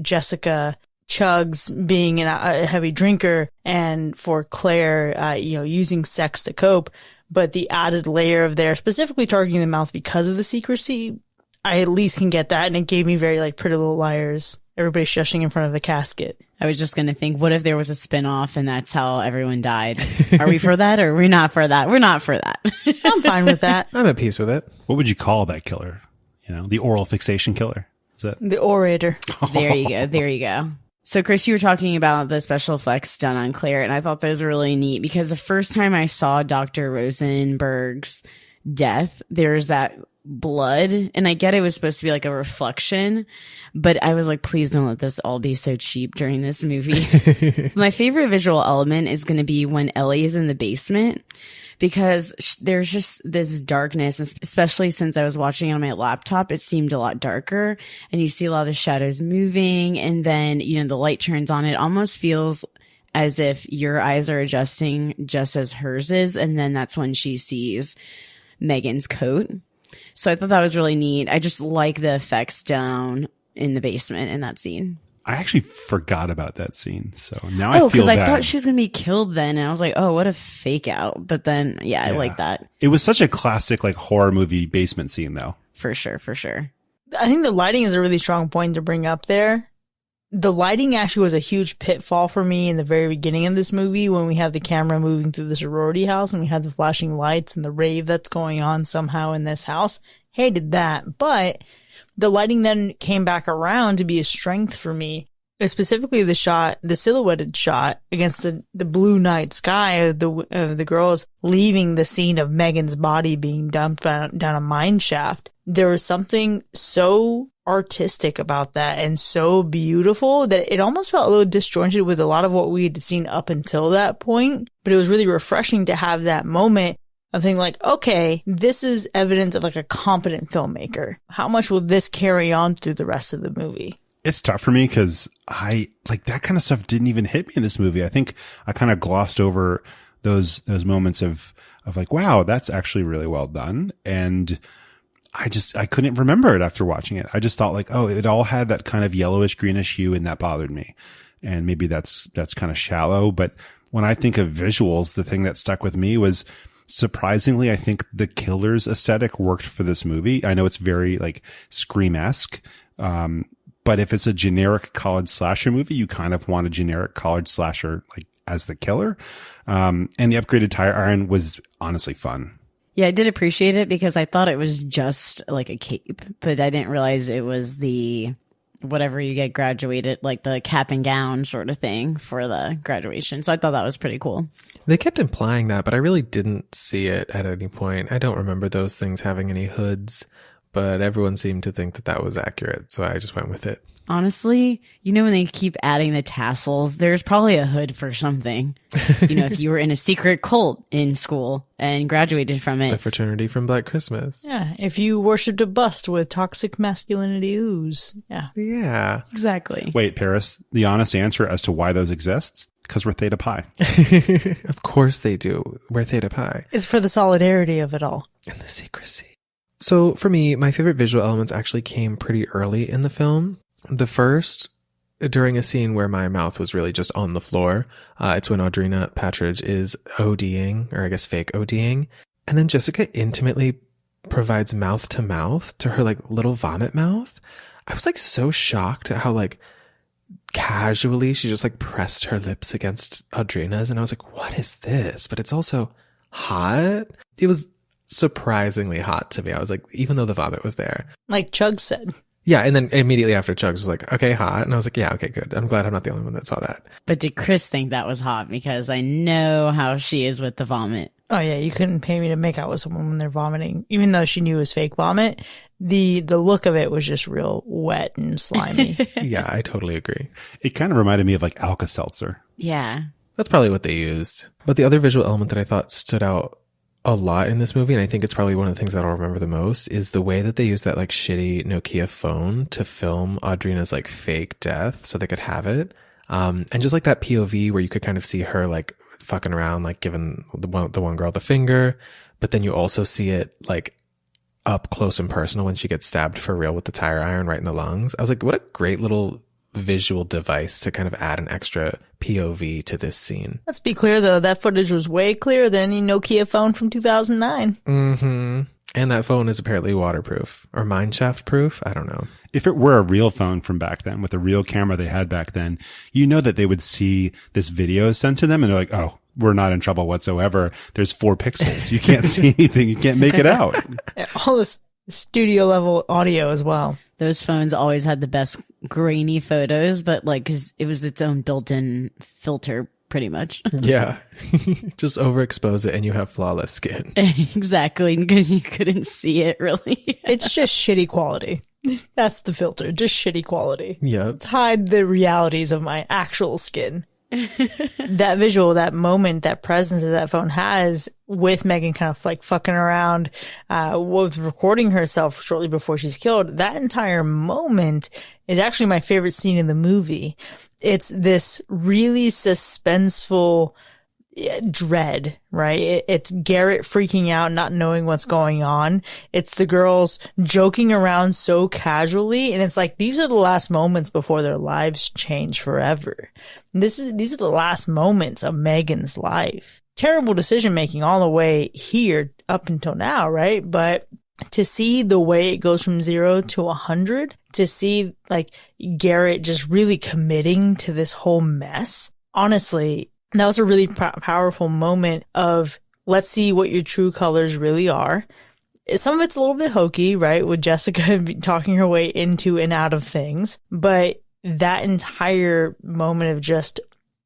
Jessica Chugs being a heavy drinker, and for Claire, using sex to cope. But the added layer of there, specifically targeting the mouth because of the secrecy, I at least can get that. And it gave me very like Pretty Little Liars, everybody shushing in front of a casket. I was just going to think, what if there was a spinoff and that's how everyone died? Are we for that, or are we not for that? We're not for that. I'm fine with that. I'm at peace with it. What would you call that killer? The oral fixation killer? Is that the orator? There you go. There you go. So, Chris, you were talking about the special effects done on Claire, and I thought those were really neat because the first time I saw Dr. Rosenberg's death, there's that blood, and I get it was supposed to be like a reflection, but I was like, please don't let this all be so cheap during this movie. My favorite visual element is going to be when Ellie is in the basement, because there's just this darkness, especially since I was watching it on my laptop, it seemed a lot darker, and you see a lot of the shadows moving, and then, the light turns on. It almost feels as if your eyes are adjusting just as hers is, and then that's when she sees Megan's coat. So I thought that was really neat. I just like the effects down in the basement in that scene. I actually forgot about that scene, so now I feel bad. Because I thought she was going to be killed then, and I was like, oh, what a fake out. But then, yeah, I like that. It was such a classic like horror movie basement scene, though. For sure, for sure. I think the lighting is a really strong point to bring up there. The lighting actually was a huge pitfall for me in the very beginning of this movie when we have the camera moving through the sorority house and we have the flashing lights and the rave that's going on somehow in this house. Hated that. But The lighting then came back around to be a strength for me. Specifically the silhouetted shot against the blue night sky of the girls leaving the scene of Megan's body being dumped down a mine shaft. There was something so artistic about that and so beautiful that it almost felt a little disjointed with a lot of what we had seen up until that point. But it was really refreshing to have that moment of thinking like, okay, this is evidence of like a competent filmmaker. How much will this carry on through the rest of the movie? It's tough for me because I like that kind of stuff didn't even hit me in this movie. I think I kind of glossed over those moments of like, wow, that's actually really well done. And I couldn't remember it after watching it. I just thought like, oh, it all had that kind of yellowish, greenish hue and that bothered me. And maybe that's kind of shallow. But when I think of visuals, the thing that stuck with me was surprisingly, I think the killer's aesthetic worked for this movie. I know it's very like Scream-esque. But if it's a generic college slasher movie, you kind of want a generic college slasher like as the killer. And the upgraded tire iron was honestly fun. Yeah, I did appreciate it because I thought it was just like a cape, but I didn't realize it was the whatever you get graduated, like the cap and gown sort of thing for the graduation. So I thought that was pretty cool. They kept implying that, but I really didn't see it at any point. I don't remember those things having any hoods. But everyone seemed to think that that was accurate, so I just went with it. Honestly, you know, when they keep adding the tassels, there's probably a hood for something. You know, if you were in a secret cult in school and graduated from it. The fraternity from Black Christmas. Yeah, if you worshipped a bust with toxic masculinity ooze. Yeah. Yeah. Exactly. Wait, Paris, the honest answer as to why those exist? Because we're Theta Pi. Of course they do. We're Theta Pi. It's for the solidarity of it all. And the secrecy. So for me, my favorite visual elements actually came pretty early in the film. The first, during a scene where my mouth was really just on the floor. It's when Audrina Patridge is ODing, or I guess fake ODing. And then Jessica intimately provides mouth to her like little vomit mouth. I was like so shocked at how like casually she just like pressed her lips against Audrina's. And I was like, what is this? But it's also hot. It was surprisingly hot to me. I was like, even though the vomit was there. Like Chug said. Yeah, and then immediately after Chugs was like, okay, hot. And I was like, yeah, okay, good. I'm glad I'm not the only one that saw that. But did Chris think that was hot? Because I know how she is with the vomit. Oh yeah, you couldn't pay me to make out with someone when they're vomiting. Even though she knew it was fake vomit, the look of it was just real wet and slimy. Yeah, I totally agree. It kind of reminded me of like Alka-Seltzer. Yeah. That's probably what they used. But the other visual element that I thought stood out a lot in this movie, and I think it's probably one of the things that I'll remember the most, is the way that they used that like shitty Nokia phone to film Audrina's like fake death so they could have it. And just like that POV where you could kind of see her like fucking around, like giving the one girl the finger, but then you also see it like up close and personal when she gets stabbed for real with the tire iron right in the lungs. I was like, what a great little visual device to kind of add an extra POV to this scene. Let's be clear though, that footage was way clearer than any Nokia phone from 2009. Mm-hmm. And that phone is apparently waterproof or mineshaft proof. I don't know. If it were a real phone from back then with a real camera they had back then, you know that they would see this video sent to them and they're like, oh, we're not in trouble whatsoever. There's 4 pixels. You can't see anything. You can't make it out. Yeah, all this studio level audio as well. Those phones always had the best grainy photos, but like, cause it was its own built-in filter pretty much. Yeah. Just overexpose it and you have flawless skin. Exactly. Because you couldn't see it really. It's just shitty quality. That's the filter. Just shitty quality. Yep. To hide the realities of my actual skin. That visual, that moment, that presence that that phone has with Megan kind of like fucking around, with recording herself shortly before she's killed. That entire moment is actually my favorite scene in the movie. It's this really suspenseful dread, right? It's Garrett freaking out, not knowing what's going on. It's the girls joking around so casually. And it's like, these are the last moments before their lives change forever. These are the last moments of Megan's life. Terrible decision making all the way here up until now, right? But to see the way it goes from 0 to 100, to see like Garrett just really committing to this whole mess, honestly, that was a really powerful moment of, let's see what your true colors really are. Some of it's a little bit hokey, right? With Jessica talking her way into and out of things. But that entire moment of just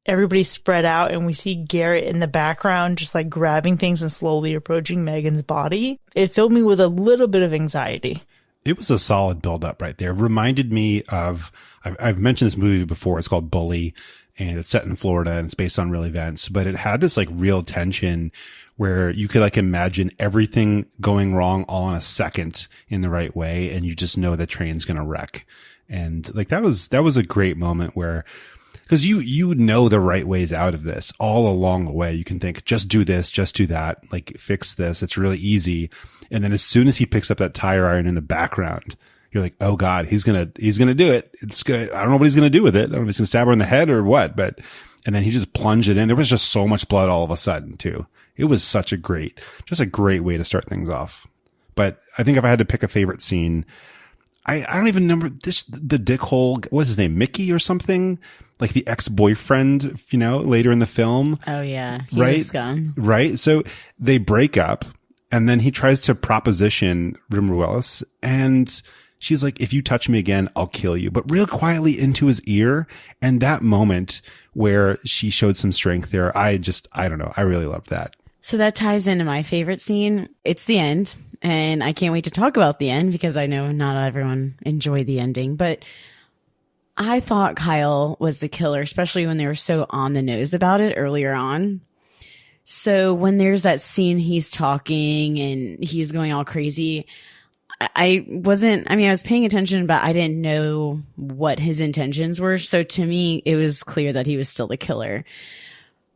everybody spread out and we see Garrett in the background just like grabbing things and slowly approaching Megan's body, it filled me with a little bit of anxiety. It was a solid build-up right there. It reminded me of, I've mentioned this movie before. It's called Bully, and it's set in Florida and it's based on real events. But it had this like real tension where you could like imagine everything going wrong all in a second in the right way, and you just know the train's gonna wreck. And like that was a great moment where, because you know the right ways out of this all along the way. You can think, just do this, just do that, like fix this. It's really easy. And then as soon as he picks up that tire iron in the background, you're like, oh God, he's gonna do it. It's good. I don't know what he's gonna do with it. I don't know if he's gonna stab her in the head or what, and then he just plunged it in. There was just so much blood all of a sudden too. It was such a great way to start things off. But I think if I had to pick a favorite scene, I don't even remember the dickhole, what's his name? Mickey or something? Like the ex-boyfriend, later in the film. Oh yeah. He's right. A scum. Right. So they break up and then he tries to proposition Rimmer Willis and she's like, if you touch me again, I'll kill you. But real quietly into his ear. And that moment where she showed some strength there, I don't know. I really loved that. So that ties into my favorite scene. It's the end. And I can't wait to talk about the end because I know not everyone enjoyed the ending. But I thought Kyle was the killer, especially when they were so on the nose about it earlier on. So when there's that scene, he's talking and he's going all crazy. I was paying attention, but I didn't know what his intentions were. So to me, it was clear that he was still the killer.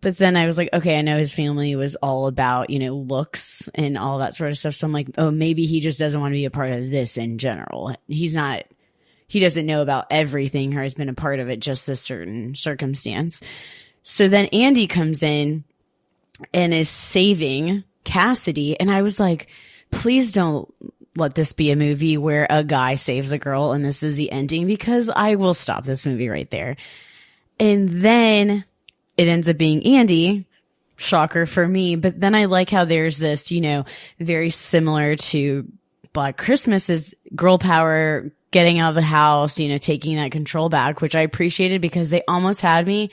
But then I was like, okay, I know his family was all about, looks and all that sort of stuff. So I'm like, oh, maybe he just doesn't want to be a part of this in general. He doesn't know about everything or has been a part of it, just this certain circumstance. So then Andy comes in and is saving Cassidy. And I was like, please don't let this be a movie where a guy saves a girl and this is the ending, because I will stop this movie right there. And then it ends up being Andy. Shocker for me. But then I like how there's this, very similar to Black Christmas is girl power, getting out of the house, taking that control back, which I appreciated because they almost had me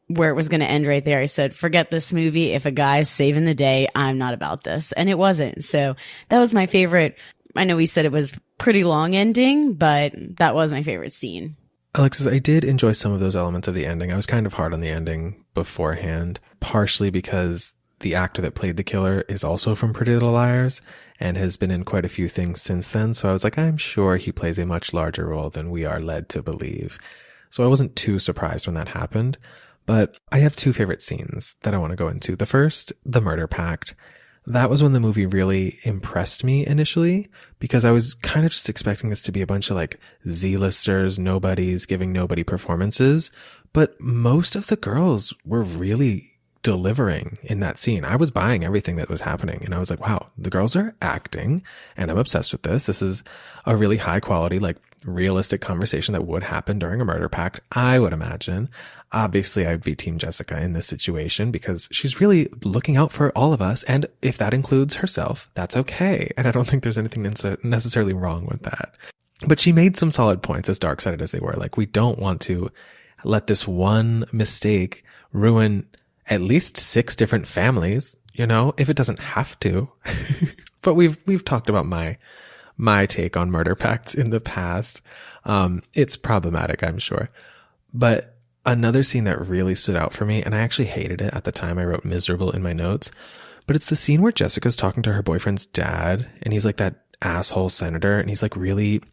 where it was going to end right there. I said, forget this movie. If a guy's saving the day, I'm not about this. And it wasn't. So that was my favorite. I know we said it was pretty long ending, but that was my favorite scene. Alexis, I did enjoy some of those elements of the ending. I was kind of hard on the ending beforehand, partially because the actor that played the killer is also from Pretty Little Liars and has been in quite a few things since then. So I was like, I'm sure he plays a much larger role than we are led to believe. So I wasn't too surprised when that happened. But I have two favorite scenes that I want to go into. The first, the murder pact. That was when the movie really impressed me initially, because I was kind of just expecting this to be a bunch of like Z-listers, nobodies giving nobody performances. But most of the girls were really delivering in that scene. I was buying everything that was happening. And I was like, wow, the girls are acting and I'm obsessed with this. This is a really high quality, like realistic conversation that would happen during a murder pact, I would imagine. Obviously, I'd be Team Jessica in this situation because she's really looking out for all of us. And if that includes herself, that's okay. And I don't think there's anything necessarily wrong with that. But she made some solid points, as dark-sided as they were. Like, we don't want to let this one mistake ruin at least 6 different families, if it doesn't have to. But we've talked about my take on murder pacts in the past. It's problematic, I'm sure. But another scene that really stood out for me, and I actually hated it at the time, I wrote miserable in my notes, but it's the scene where Jessica's talking to her boyfriend's dad, and he's like that asshole senator, and he's like really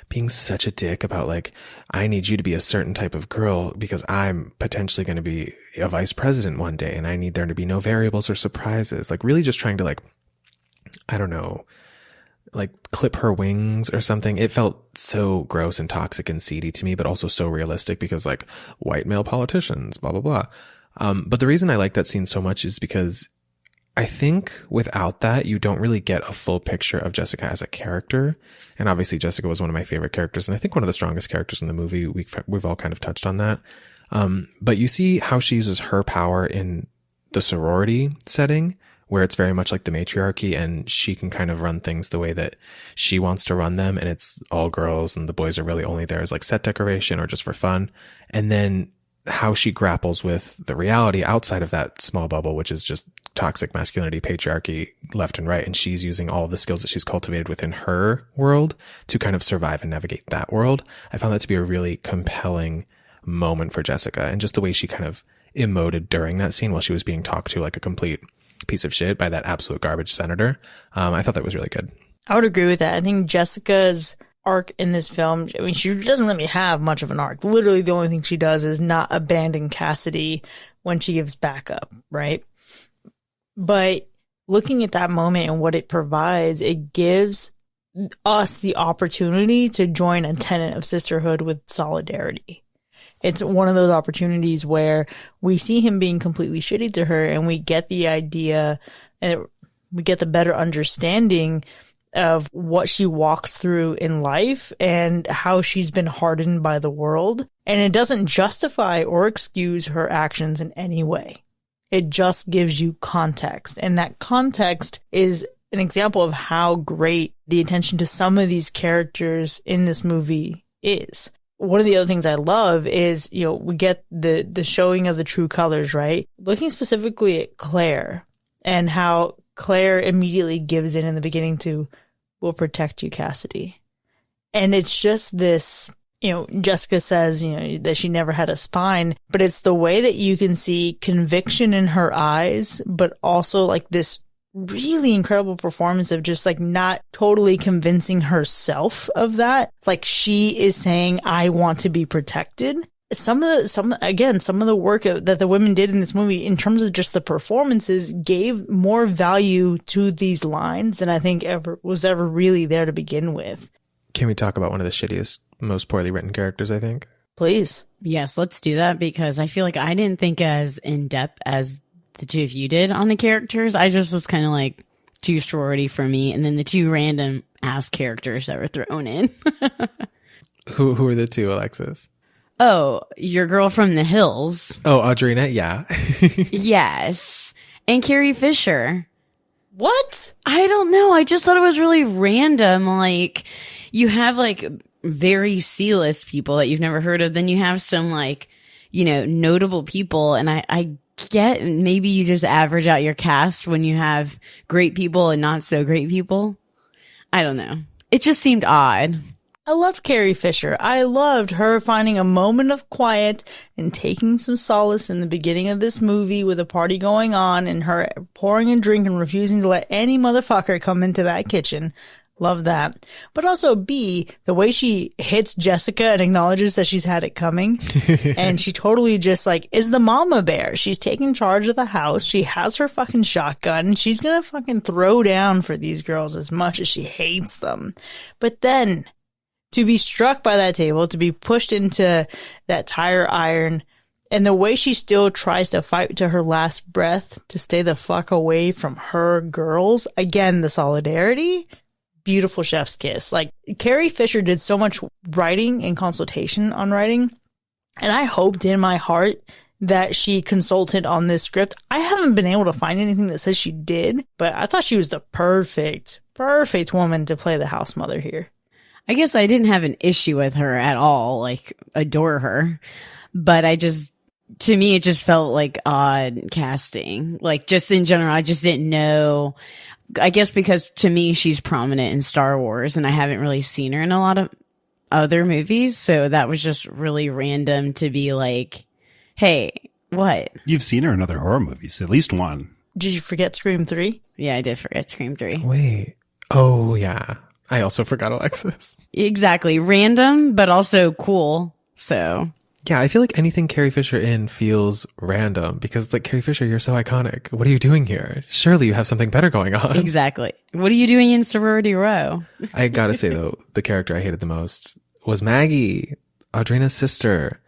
being such a dick about like, I need you to be a certain type of girl because I'm potentially going to be a vice president one day and I need there to be no variables or surprises. Like really just trying to like, I don't know, like clip her wings or something. It felt so gross and toxic and seedy to me, but also so realistic because like white male politicians, blah, blah, blah. But the reason I like that scene so much is because I think without that, you don't really get a full picture of Jessica as a character. And obviously Jessica was one of my favorite characters. And I think one of the strongest characters in the movie. We've all kind of touched on that. But you see how she uses her power in the sorority setting where it's very much like the matriarchy and she can kind of run things the way that she wants to run them. And it's all girls and the boys are really only there as like set decoration or just for fun. And then how she grapples with the reality outside of that small bubble, which is just toxic masculinity, patriarchy left and right. And she's using all the skills that she's cultivated within her world to kind of survive and navigate that world. I found that to be a really compelling moment for Jessica, and just the way she kind of emoted during that scene while she was being talked to like a complete piece of shit by that absolute garbage senator. I thought that was really good. I would agree with that. I think Jessica's arc in this film, I mean, she doesn't really have much of an arc. Literally the only thing she does is not abandon Cassidy when she gives backup, right? But looking at that moment and what it provides, it gives us the opportunity to join a tenet of sisterhood with solidarity. It's one of those opportunities where we see him being completely shitty to her and we get the idea and we get the better understanding of what she walks through in life and how she's been hardened by the world. And it doesn't justify or excuse her actions in any way. It just gives you context. And that context is an example of how great the attention to some of these characters in this movie is. One of the other things I love is, you know, we get the showing of the true colors, right? Looking specifically at Claire and how Claire immediately gives in the beginning to, "We'll protect you, Cassidy." And it's just this, you know, Jessica says, you know, that she never had a spine, but it's the way that you can see conviction in her eyes, but also like this really incredible performance of just like not totally convincing herself of that. Like she is saying, "I want to be protected." Some of the work that the women did in this movie in terms of just the performances gave more value to these lines than I think was ever really there to begin with. Can we talk about one of the shittiest, most poorly written characters, I think? Please. Yes, let's do that, because I feel like I didn't think as in depth as the two of you did on the characters. I just was kind of like two sorority for me, and then the two random ass characters that were thrown in. Who are the two, Alexis? Oh, your girl from the hills. Oh, Audrina, yeah. Yes. And Carrie Fisher. What? I don't know. I just thought it was really random. Like, you have like very C-list people that you've never heard of. Then you have some like, you know, notable people. And I get maybe you just average out your cast when you have great people and not so great people. I don't know. It just seemed odd. I loved Carrie Fisher. I loved her finding a moment of quiet and taking some solace in the beginning of this movie with a party going on and her pouring a drink and refusing to let any motherfucker come into that kitchen. Love that. But also B, the way she hits Jessica and acknowledges that she's had it coming. And she totally just like is the mama bear. She's taking charge of the house. She has her fucking shotgun. She's gonna fucking throw down for these girls as much as she hates them. But then to be struck by that table, to be pushed into that tire iron, and the way she still tries to fight to her last breath to stay the fuck away from her girls. Again, the solidarity. Beautiful chef's kiss. Like, Carrie Fisher did so much writing and consultation on writing, and I hoped in my heart that she consulted on this script. I haven't been able to find anything that says she did, but I thought she was the perfect woman to play the house mother here. I guess I didn't have an issue with her at all, like adore her, but to me, it just felt like odd casting. Like just in general, I just didn't know, I guess because to me, she's prominent in Star Wars and I haven't really seen her in a lot of other movies. So that was just really random to be like, hey, what? You've seen her in other horror movies, at least one. Did you forget Scream 3? Yeah, I did forget Scream 3. Wait. Oh, yeah. I also forgot Alexis. Exactly. Random, but also cool. So. Yeah, I feel like anything Carrie Fisher in feels random because, like, Carrie Fisher, you're so iconic. What are you doing here? Surely you have something better going on. Exactly. What are you doing in Sorority Row? I gotta say, though, the character I hated the most was Maggie, Audrina's sister.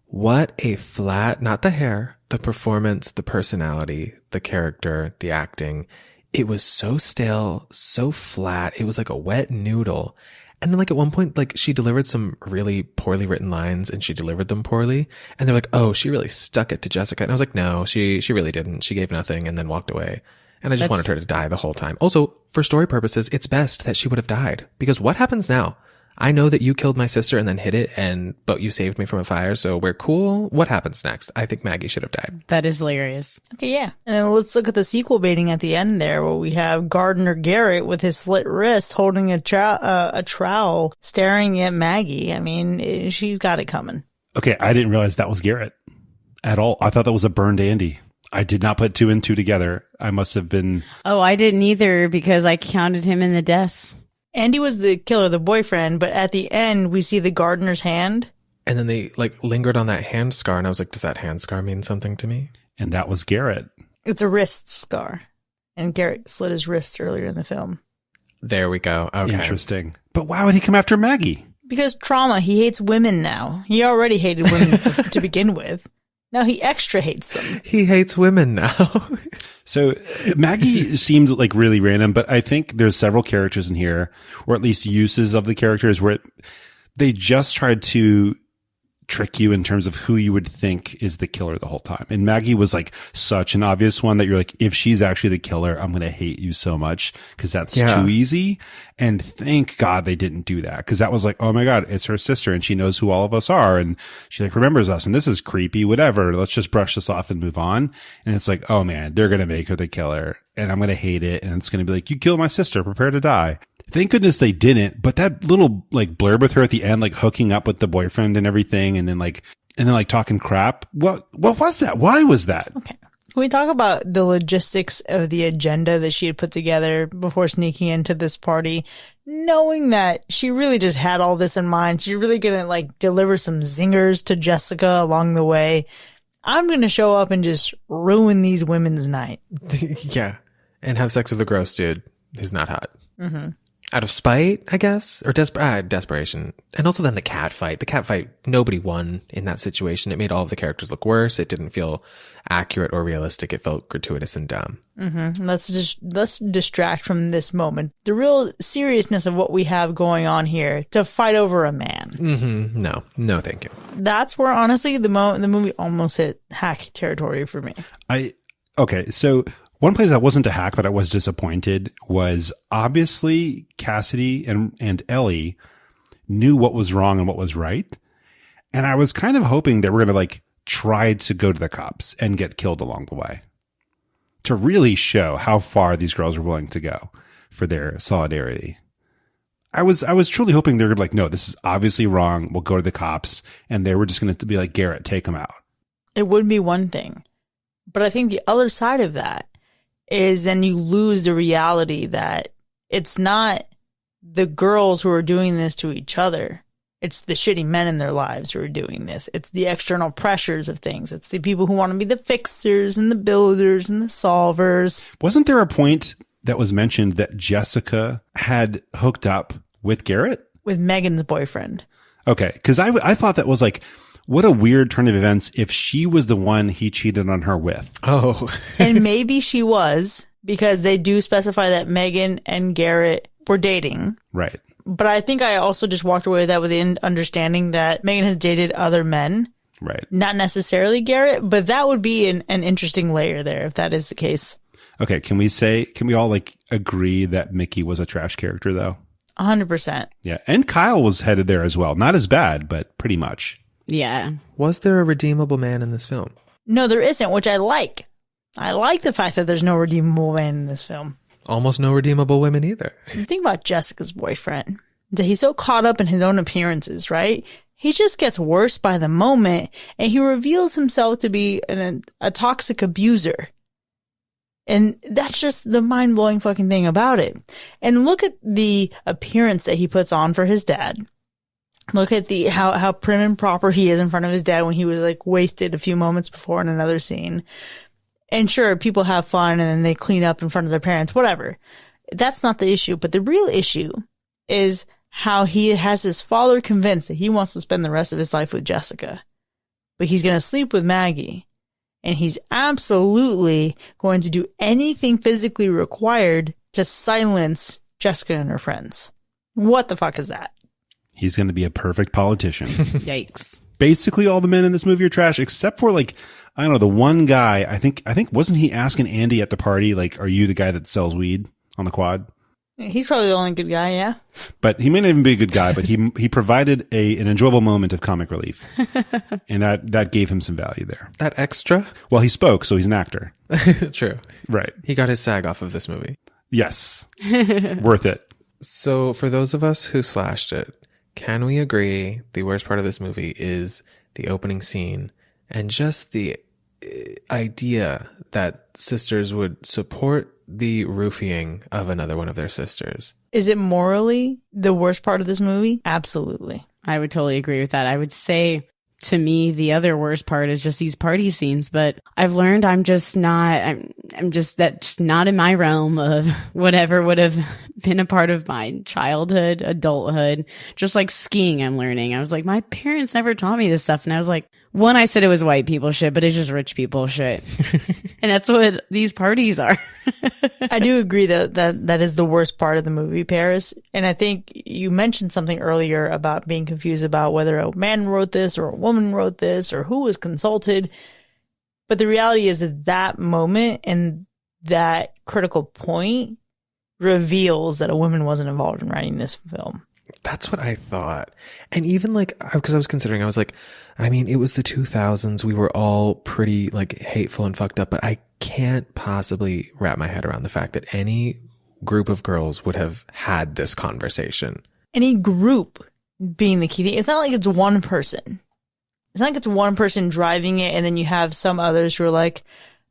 What a flat, not the hair, the performance, the personality, the character, the acting. It was so stale, so flat. It was like a wet noodle. And then like at one point, like she delivered some really poorly written lines and she delivered them poorly. And they're like, oh, she really stuck it to Jessica. And I was like, no, she really didn't. She gave nothing and then walked away. And I just wanted her to die the whole time. Also, for story purposes, it's best that she would have died. Because what happens now? I know that you killed my sister and then hid it, but you saved me from a fire, so we're cool. What happens next? I think Maggie should have died. That is hilarious. Okay, yeah. And then let's look at the sequel baiting at the end there, where we have Gardner Garrett with his slit wrist holding a trowel, staring at Maggie. I mean, she's got it coming. Okay, I didn't realize that was Garrett at all. I thought that was a burned Andy. I did not put 2 and 2 together. I must have been... Oh, I didn't either because I counted him in the deaths. Andy was the killer, the boyfriend, but at the end, we see the gardener's hand. And then they lingered on that hand scar, and I was like, does that hand scar mean something to me? And that was Garrett. It's a wrist scar. And Garrett slit his wrist earlier in the film. There we go. Okay. Interesting. But why would he come after Maggie? Because trauma. He hates women now. He already hated women to begin with. Now he extra hates them. He hates women now. So Maggie seemed like really random, but I think there's several characters in here, or at least uses of the characters where they just tried to trick you in terms of who you would think is the killer the whole time. And Maggie was like such an obvious one that you're like, if she's actually the killer, I'm going to hate you so much because that's too easy. And thank God they didn't do that, because that was like, oh my God, it's her sister and she knows who all of us are. And she like remembers us and this is creepy, whatever. Let's just brush this off and move on. And it's like, oh man, they're going to make her the killer and I'm going to hate it. And it's going to be like, you killed my sister, prepare to die. Thank goodness they didn't. But that little like blurb with her at the end, like hooking up with the boyfriend and everything, and then talking crap. What was that? Why was that? Okay. Can we talk about the logistics of the agenda that she had put together before sneaking into this party, knowing that she really just had all this in mind? She's really going to deliver some zingers to Jessica along the way. I'm going to show up and just ruin these women's night. Yeah. And have sex with a gross dude who's not hot. Mm-hmm. Out of spite, I guess, or desperation. And also then the cat fight. The cat fight, nobody won in that situation. It made all of the characters look worse. It didn't feel accurate or realistic. It felt gratuitous and dumb. Mm-hmm. Let's distract from this moment. The real seriousness of what we have going on here to fight over a man. Mm-hmm. No, thank you. That's where honestly the movie almost hit hack territory for me. Okay, so one place I wasn't a hack, but I was disappointed was obviously Cassidy and Ellie knew what was wrong and what was right. And I was kind of hoping they were going to try to go to the cops and get killed along the way to really show how far these girls were willing to go for their solidarity. I was truly hoping they were going to be no, this is obviously wrong. We'll go to the cops. And they were just going to be like, Garrett, take them out. It would be one thing. But I think the other side of that is then you lose the reality that it's not the girls who are doing this to each other. It's the shitty men in their lives who are doing this. It's the external pressures of things. It's the people who want to be the fixers and the builders and the solvers. Wasn't there a point that was mentioned that Jessica had hooked up with Garrett? With Megan's boyfriend. Okay, because I thought that was what a weird turn of events if she was the one he cheated on her with. Oh. And maybe she was, because they do specify that Megan and Garrett were dating. Right. But I think I also just walked away with that with the understanding that Megan has dated other men. Right. Not necessarily Garrett, but that would be an interesting layer there if that is the case. Okay, can we all agree that Mickey was a trash character though? 100%. Yeah, and Kyle was headed there as well. Not as bad, but pretty much. Yeah. Was there a redeemable man in this film? No, there isn't, which I like. I like the fact that there's no redeemable man in this film. Almost no redeemable women either. Think about Jessica's boyfriend. That he's so caught up in his own appearances, right? He just gets worse by the moment, and he reveals himself to be a toxic abuser. And that's just the mind-blowing fucking thing about it. And look at the appearance that he puts on for his dad. Look at how prim and proper he is in front of his dad when he was wasted a few moments before in another scene. And sure, people have fun and then they clean up in front of their parents, whatever. That's not the issue. But the real issue is how he has his father convinced that he wants to spend the rest of his life with Jessica. But he's going to sleep with Maggie. And he's absolutely going to do anything physically required to silence Jessica and her friends. What the fuck is that? He's going to be a perfect politician. Yikes. basically all the men in this movie are trash, except for like, I don't know, the one guy, I think wasn't he asking Andy at the party, like, are you the guy that sells weed on the quad? He's probably the only good guy, yeah. But he may not even be a good guy, but he provided an enjoyable moment of comic relief. And that gave him some value there. That extra? Well, he spoke, so he's an actor. True. Right. He got his SAG off of this movie. Yes. Worth it. So for those of us who slashed it, can we agree the worst part of this movie is the opening scene and just the idea that sisters would support the roofing of another one of their sisters? Is it morally the worst part of this movie? Absolutely. I would totally agree with that. I would say, to me, the other worst part is just these party scenes, but I've learned I'm just that's not in my realm of whatever would have been a part of my childhood, adulthood. Just like skiing, I'm learning. I was like, my parents never taught me this stuff. And I was like, one, I said it was white people shit, but it's just rich people shit. And that's what these parties are. I do agree that is the worst part of the movie, Paris. And I think you mentioned something earlier about being confused about whether a man wrote this or a woman wrote this or who was consulted. But the reality is that moment and that critical point reveals that a woman wasn't involved in writing this film. That's what I thought. And even like, because I was considering, I was like, I mean, it was the 2000s. We were all pretty like hateful and fucked up, but I can't possibly wrap my head around the fact that any group of girls would have had this conversation. Any group being the key thing. It's not like it's one person. It's not like it's one person driving it and then you have some others who are like,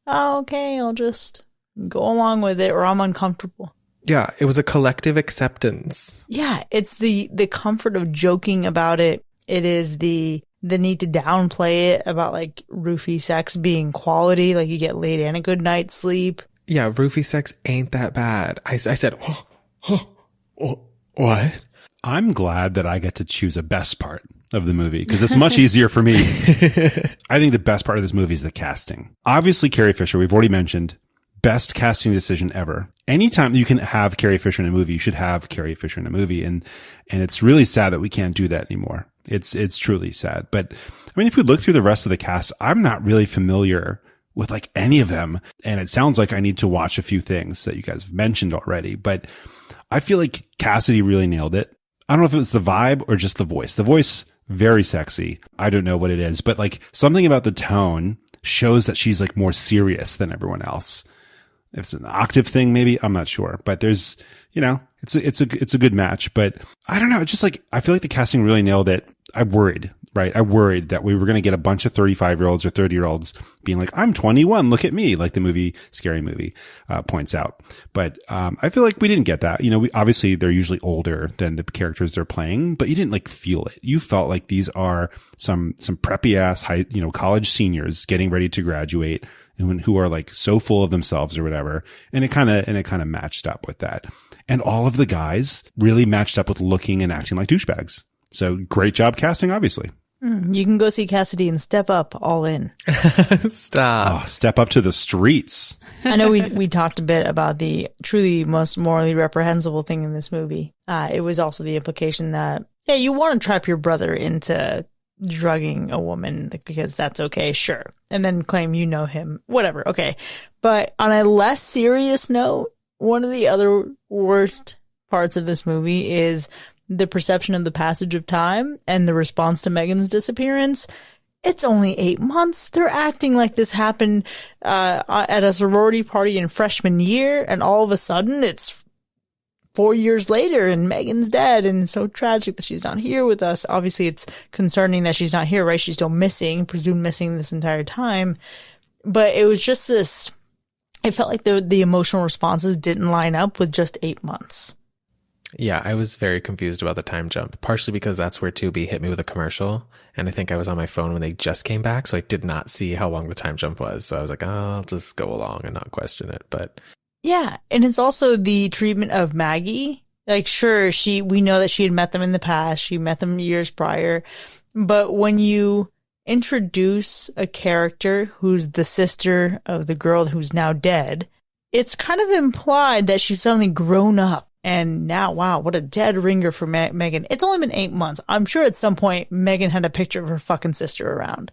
oh, okay, I'll just go along with it or I'm uncomfortable. Yeah, it was a collective acceptance. Yeah, it's the comfort of joking about it. It is the need to downplay it about like roofie sex being quality, like you get laid and a good night's sleep. Yeah, roofie sex ain't that bad. I said, what? I'm glad that I get to choose a best part of the movie because it's much easier for me. I think the best part of this movie is the casting. Obviously, Carrie Fisher, we've already mentioned, best casting decision ever. Anytime you can have Carrie Fisher in a movie, you should have Carrie Fisher in a movie. And it's really sad that we can't do that anymore. It's truly sad. But I mean, if we look through the rest of the cast, I'm not really familiar with like any of them. And it sounds like I need to watch a few things that you guys have mentioned already, but I feel like Cassidy really nailed it. I don't know if it was the vibe or just the voice. The voice, very sexy. I don't know what it is, but like something about the tone shows that she's like more serious than everyone else. If it's an octave thing, maybe, I'm not sure, but there's, you know, it's a good match, but I don't know. It's just like, I feel like the casting really nailed it. I worried, right? I worried that we were going to get a bunch of 35-year-olds or 30-year-olds being like, I'm 21, look at me, like the movie, Scary Movie, points out. But, I feel like we didn't get that. You know, obviously they're usually older than the characters they're playing, but you didn't like feel it. You felt like these are some preppy ass college seniors getting ready to graduate and who are like so full of themselves or whatever. And it kind of matched up with that. And all of the guys really matched up with looking and acting like douchebags. So great job casting, obviously. You can go see Cassidy and Step Up all in. Stop. Oh, step up to the streets. I know we talked a bit about the truly most morally reprehensible thing in this movie. It was also the implication that, yeah, you want to trap your brother into drugging a woman because that's okay, sure. And then claim you know him, whatever, okay. But on a less serious note, one of the other worst parts of this movie is the perception of the passage of time and the response to Megan's disappearance. It's only 8 months. They're acting like this happened at a sorority party in freshman year, and all of a sudden it's 4 years later and Megan's dead, and it's so tragic that she's not here with us. Obviously, it's concerning that she's not here, right? She's still missing, presumed missing this entire time. But it was just this, it felt like the emotional responses didn't line up with just 8 months. Yeah, I was very confused about the time jump, partially because that's where Tubi hit me with a commercial. And I think I was on my phone when they just came back, so I did not see how long the time jump was. So I was like, oh, I'll just go along and not question it. But yeah, and it's also the treatment of Maggie. Like, sure, we know that she had met them in the past. She met them years prior. But when you introduce a character who's the sister of the girl who's now dead, it's kind of implied that she's suddenly grown up And now, wow, what a dead ringer for Megan. It's only been 8 months. I'm sure at some point Megan had a picture of her fucking sister around.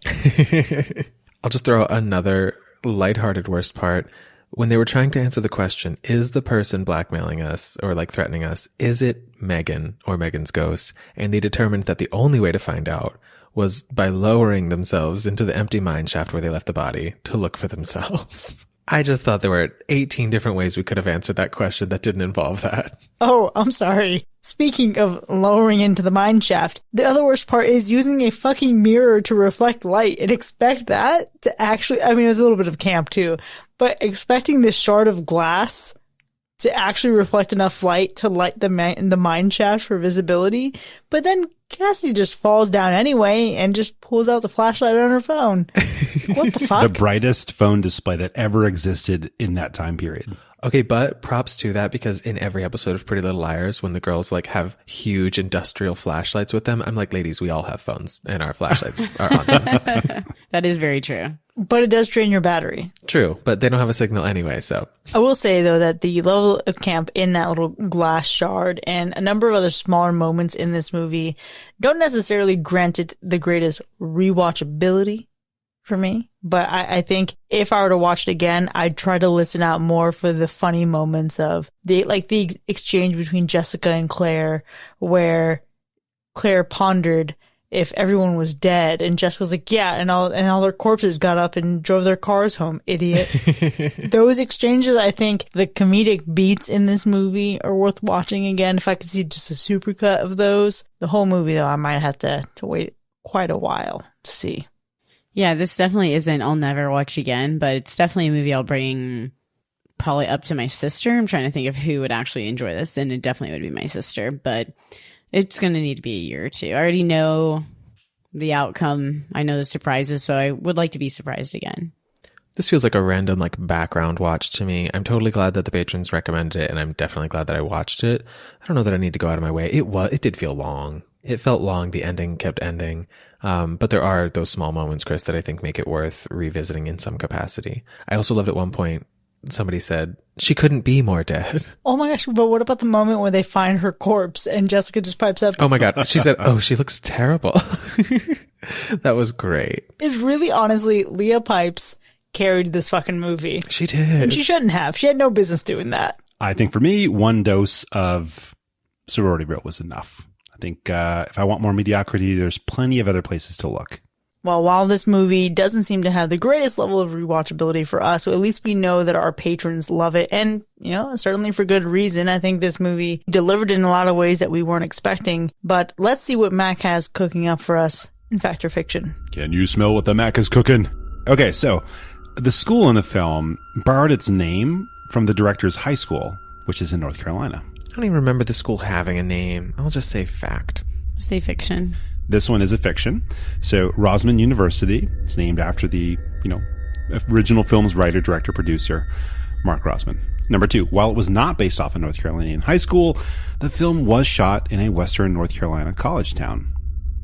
I'll just throw another lighthearted worst part. When they were trying to answer the question, is the person blackmailing us or like threatening us, is it Megan or Megan's ghost? And they determined that the only way to find out was by lowering themselves into the empty mine shaft where they left the body to look for themselves. I just thought there were 18 different ways we could have answered that question that didn't involve that. Oh, I'm sorry. Speaking of lowering into the mine shaft, the other worst part is using a fucking mirror to reflect light and expect that to actually, I mean, it was a little bit of camp too, but expecting this shard of glass to actually reflect enough light to light the mine shaft for visibility. But then Cassidy just falls down anyway and just pulls out the flashlight on her phone. What the fuck? The brightest phone display that ever existed in that time period. Okay, but props to that, because in every episode of Pretty Little Liars, when the girls like have huge industrial flashlights with them, I'm like, ladies, we all have phones and our flashlights are on them. That is very true. But it does drain your battery. True, but they don't have a signal anyway, so. I will say, though, that the level of camp in that little glass shard and a number of other smaller moments in this movie don't necessarily grant it the greatest rewatchability for me. But I think if I were to watch it again, I'd try to listen out more for the funny moments of the exchange between Jessica and Claire, where Claire pondered if everyone was dead, and Jessica's like, yeah, and all their corpses got up and drove their cars home, idiot. Those exchanges, I think the comedic beats in this movie are worth watching again. If I could see just a supercut of those. The whole movie, though, I might have to wait quite a while to see. Yeah, this definitely isn't I'll never watch again, but it's definitely a movie I'll bring probably up to my sister. I'm trying to think of who would actually enjoy this, and it definitely would be my sister, but it's going to need to be a year or two. I already know the outcome. I know the surprises, so I would like to be surprised again. This feels like a random like background watch to me. I'm totally glad that the patrons recommended it, and I'm definitely glad that I watched it. I don't know that I need to go out of my way. It did feel long. It felt long. The ending kept ending. But there are those small moments, Chris, that I think make it worth revisiting in some capacity. I also loved at one point, somebody said, she couldn't be more dead. Oh my gosh, but what about the moment where they find her corpse and Jessica just pipes up? Oh my God. She said, oh, she looks terrible. That was great. It's really, honestly, Leah Pipes carried this fucking movie. She did. And she shouldn't have. She had no business doing that. I think for me, one dose of Sorority Row was enough. I think if I want more mediocrity, there's plenty of other places to look. Well, while this movie doesn't seem to have the greatest level of rewatchability for us, so at least we know that our patrons love it. And, you know, certainly for good reason. I think this movie delivered in a lot of ways that we weren't expecting. But let's see what Mac has cooking up for us in Fact or Fiction. Can you smell what the Mac is cooking? Okay, so the school in the film borrowed its name from the director's high school, which is in North Carolina. I don't even remember the school having a name. I'll just say fact. Say fiction. This one is a fiction. So Rosman University, it's named after the, original film's writer, director, producer, Mark Rosman. Number 2, while it was not based off a North Carolinian high school, the film was shot in a Western North Carolina college town.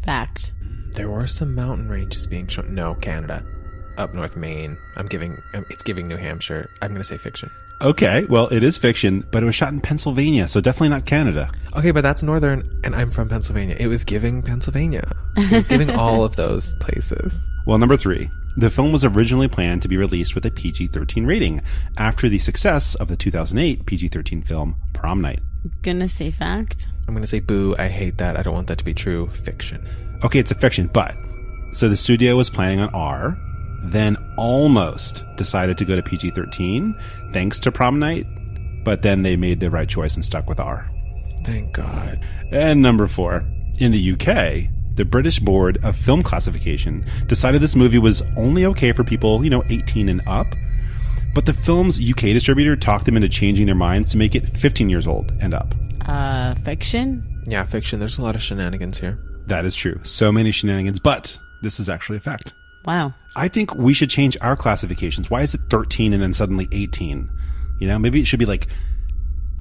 Fact. There were some mountain ranges being shown. No, Canada. Up north Maine. It's giving New Hampshire. I'm going to say fiction. Okay, well, it is fiction, but it was shot in Pennsylvania, so definitely not Canada. Okay, but that's northern, and I'm from Pennsylvania. It was giving Pennsylvania. It was giving all of those places. Well, number 3, the film was originally planned to be released with a PG-13 rating after the success of the 2008 PG-13 film Prom Night. Gonna say fact. I'm going to say boo. I hate that. I don't want that to be true. Fiction. Okay, it's a fiction, but so the studio was planning on R, then almost decided to go to PG-13 thanks to Prom Night, but then they made the right choice and stuck with R. Thank God. And number 4, in the UK, the British Board of Film Classification decided this movie was only okay for people, 18 and up, but the film's UK distributor talked them into changing their minds to make it 15 years old and up. Fiction? Yeah, fiction. There's a lot of shenanigans here. That is true. So many shenanigans, but this is actually a fact. Wow. I think we should change our classifications. Why is it 13 and then suddenly 18? Maybe it should be like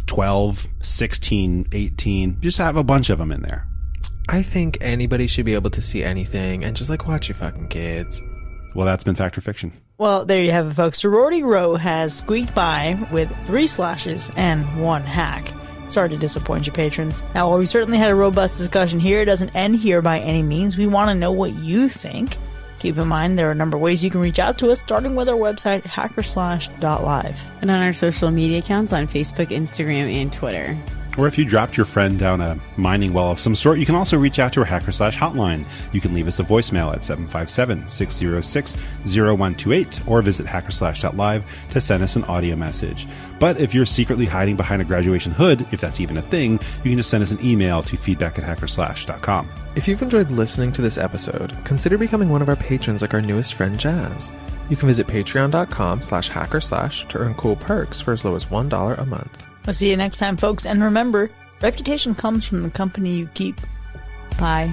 12, 16, 18. Just have a bunch of them in there. I think anybody should be able to see anything and just watch your fucking kids. Well, that's been Fact or Fiction. Well, there you have it, folks. Sorority Row has squeaked by with 3 slashes and 1 hack. Sorry to disappoint you, patrons. Now, while we certainly had a robust discussion here, it doesn't end here by any means. We want to know what you think. Keep in mind, there are a number of ways you can reach out to us, starting with our website, hackerslash.live. And on our social media accounts on Facebook, Instagram, and Twitter. Or if you dropped your friend down a mining well of some sort, you can also reach out to our Hacker Slash hotline. You can leave us a voicemail at 757-606-0128 or visit hackerslash.live to send us an audio message. But if you're secretly hiding behind a graduation hood, if that's even a thing, you can just send us an email to feedback@hackerslash.com. If you've enjoyed listening to this episode, consider becoming one of our patrons like our newest friend Jazz. You can visit patreon.com/hackerslash to earn cool perks for as low as $1 a month. We'll see you next time, folks. And remember, reputation comes from the company you keep. Bye.